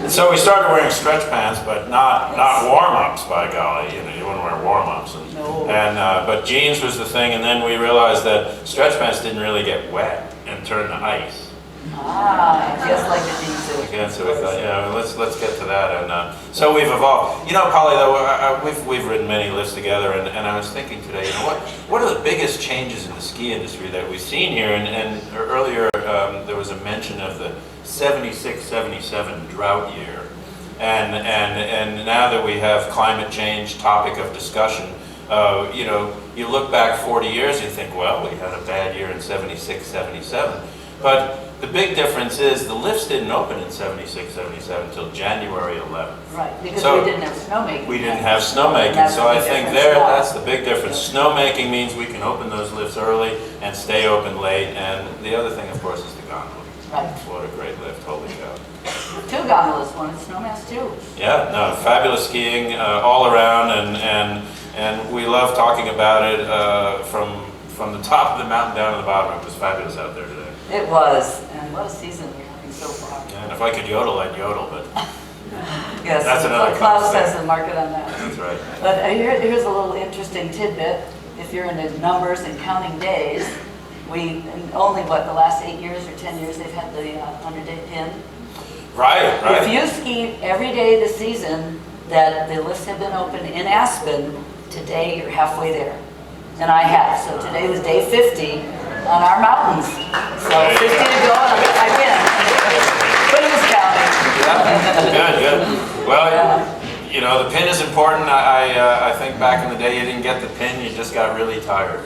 And so we started wearing stretch pants, but not warm-ups, by golly. You know, you wouldn't wear warm-ups. But jeans was the thing, and then we realized that stretch pants didn't really get wet and turn to ice. Just like the jeans do. Again, so we thought, yeah, let's get to that. And so we've evolved. You know, Polly, though, we've written many lists together, and I was thinking today, you know, what are the biggest changes in the ski industry that we've seen here? And earlier there was a mention of the 76-77 drought year, and now that we have climate change topic of discussion, you know, you look back 40 years and you think, well, we had a bad year in 76-77, but the big difference is the lifts didn't open in 76-77 until January 11th. Right, because So, we didn't have snowmaking. We didn't have snowmaking, That's so the I big think difference now. that's the big difference. Snowmaking means we can open those lifts early and stay open late, and the other thing, of course, is the gondola. Right. What a great lift, holy cow. 2 gondolas, one at Snowmass too. Yeah, no, fabulous skiing all around, and we love talking about it from the top of the mountain down to the bottom. It was fabulous out there today. It was, and what a season we're having so far. Yeah, and if I could yodel, I'd yodel, but Yes, that's another Klaus conversation. has the market on that. That's right. But here's a little interesting tidbit. If you're into numbers and counting days, in only the last 8 years or 10 years, they've had the 100-day pin. Right. If you ski every day this season that the lifts have been open in Aspen, today you're halfway there. And I have. So today was day 50 on our mountains. So 50 to go, and I win. But it was counting. Yeah. Good. Well, you know, the pin is important. I think back in the day you didn't get the pin, you just got really tired.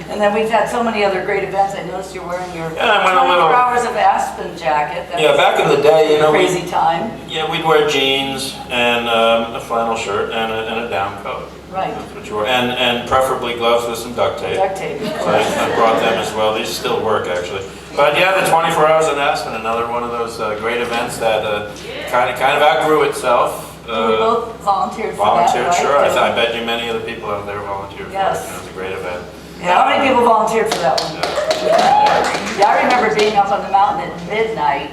And then we've had so many other great events. I noticed you're wearing your Yeah, I went a 24 little- hours of Aspen jacket. That Yeah, was back in the day, you know, crazy time. Yeah, we'd wear jeans and a flannel shirt and a down coat. Right. That's what you wore. And preferably gloves with some duct tape. Duct tape. So I brought them as well. These still work, actually. But yeah, the 24 Hours in Aspen, another one of those great events that kind of outgrew itself. We both volunteered for Volunteered, that, right? sure. I bet you many of the people out there volunteered for Yes. it. It was a great event. Yeah, how many people volunteered for that one? Yeah, I remember being up on the mountain at midnight,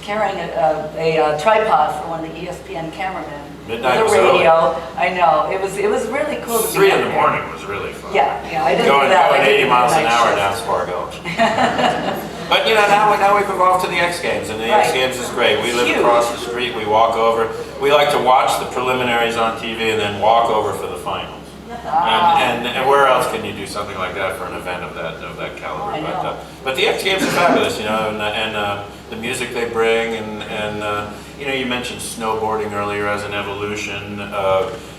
carrying a tripod for one of the ESPN cameramen. Midnight with was a early. radio. I know. It was really cool to be 3 up in the there. morning was really fun. Yeah, I didn't Going do that. I did 80 the miles an night hour shift. down Spar Gulch. But you know, now we've evolved to the X Games, and the X Right. Games is great. We live Huge. across the street, we walk over. We like to watch the preliminaries on TV and then walk over for the finals. And where else can you do something like that for an event of that caliber? I know. But the X Games are fabulous, you know, and the music they bring, and you know, you mentioned snowboarding earlier as an evolution.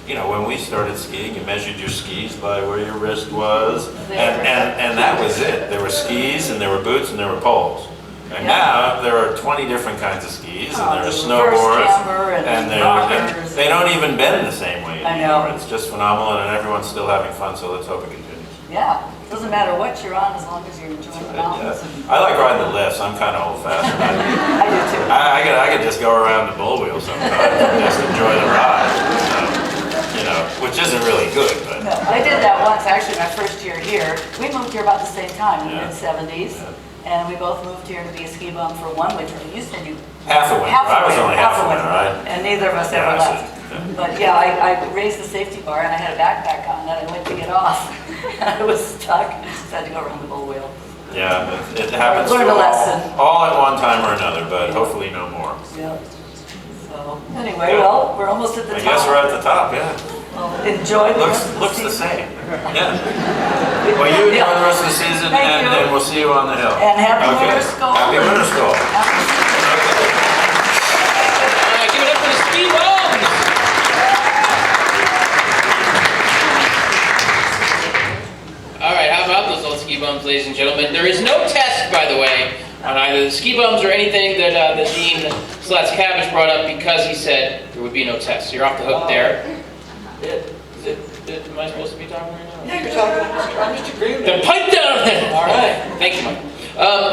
You know, when we started skiing, you measured your skis by where your wrist was, and that was it. There were skis, and there were boots, and there were poles. And Yeah. now there are 20 different kinds of skis, and there are Reverse snowboards, camber and rockers. they don't even bend the same way I anymore. know. It's just phenomenal, and everyone's still having fun. So let's hope it continues. Yeah, doesn't matter what you're on as long as you're enjoying the mountains. I like riding the lifts. I'm kind of old-fashioned. I do too. I could just go around the bull wheel sometimes and just enjoy the ride. You know, which isn't really good, but. No, I did that once, actually, my first year here. We moved here about the same time, in the Yeah. mid-70s. And we both moved here to be a ski bum for one winter. You said you... Half a winter. I was only half a winter, right? And neither of us Yeah, ever I left. see. But yeah, I raised the safety bar and I had a backpack on and I went to get off. I was stuck. I just had to go around the bull wheel. Yeah, it happens Learned to a lesson. all at one time or another, but hopefully no more. Yeah. So anyway, well, we're almost at the I top. guess we're at the top, yeah. Well, enjoy the rest of Looks the season. same. Yeah. Well, you enjoy the rest of the season, Thank and you. then we'll see you on the hill. And happy Okay. Winterskol. Happy Winterskol. Give it up for the ski bums! All right, how about those old ski bums, ladies and gentlemen? There is no test, by the way, on either the ski bums or anything that the Dean Slats-Cabbage brought up because he said there would be no test. So you're off the hook there. Am I supposed to be talking right now? Yeah, you're talking. I'm just agreeing with you. Then pipe down then. All right. Thank you, Mike.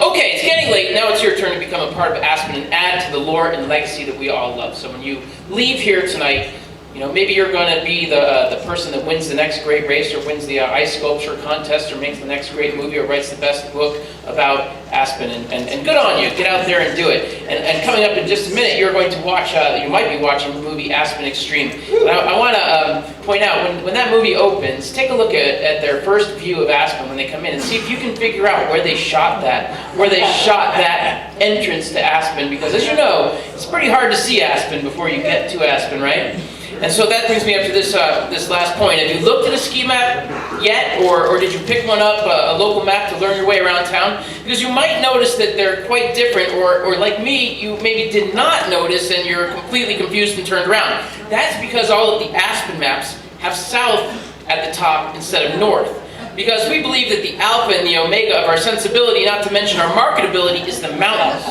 Okay, it's getting late. Now it's your turn to become a part of Aspen and add to the lore and legacy that we all love. So when you leave here tonight, you know, maybe you're going to be the person that wins the next great race or wins the ice sculpture contest or makes the next great movie or writes the best book about Aspen. And good on you. Get out there and do it. And coming up in just a minute, you're going to watch, you might be watching the movie Aspen Extreme. And I want to point out, when that movie opens, take a look at their first view of Aspen when they come in and see if you can figure out where they shot that entrance to Aspen. Because as you know, it's pretty hard to see Aspen before you get to Aspen, right? And so that brings me up to this last point. Have you looked at a ski map yet, or did you pick one up, a local map, to learn your way around town? Because you might notice that they're quite different, or like me, you maybe did not notice and you're completely confused and turned around. That's because all of the Aspen maps have south at the top instead of north. Because we believe that the alpha and the omega of our sensibility, not to mention our marketability, is the mountains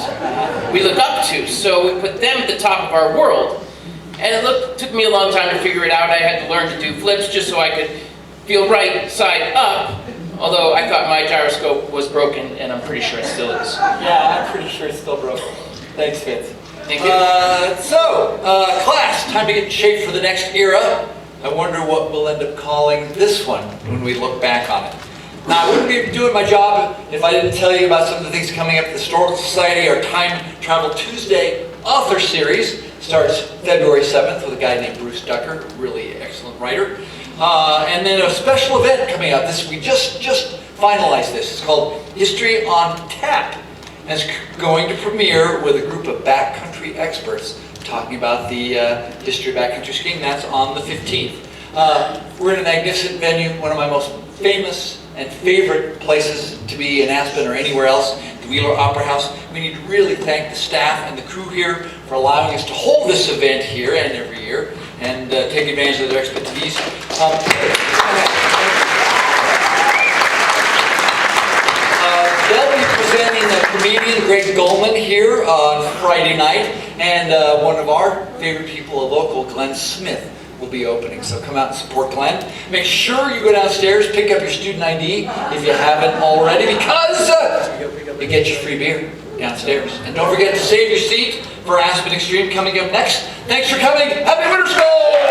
we look up to. So we put them at the top of our world. And it took me a long time to figure it out. I had to learn to do flips just so I could feel right side up. Although I thought my gyroscope was broken, and I'm pretty sure it still is. Yeah, I'm pretty sure it's still broken. Thanks, Vince. Thank you. Class, time to get in shape for the next era. I wonder what we'll end up calling this one when we look back on it. Now, I wouldn't be doing my job if I didn't tell you about some of the things coming up at the Historical Society. Our Time Travel Tuesday author series starts February 7th with a guy named Bruce Ducker, really excellent writer. And then a special event coming out. We just finalized this. It's called History on Tap. And it's going to premiere with a group of backcountry experts talking about the history of backcountry skiing. That's on the 15th. We're in a magnificent venue, one of my most famous and favorite places to be in Aspen or anywhere else, the Wheeler Opera House. We need to really thank the staff and the crew here for allowing us to hold this event here and every year and take advantage of their expertise. They'll be presenting the comedian Greg Goldman here on Friday night, and one of our favorite people, a local, Glenn Smith, will be opening. So come out and support Glenn. Make sure you go downstairs, pick up your student ID if you haven't already, because you get your free beer downstairs. And don't forget to save your seat for Aspen Extreme coming up next. Thanks for coming. Happy Winterskol!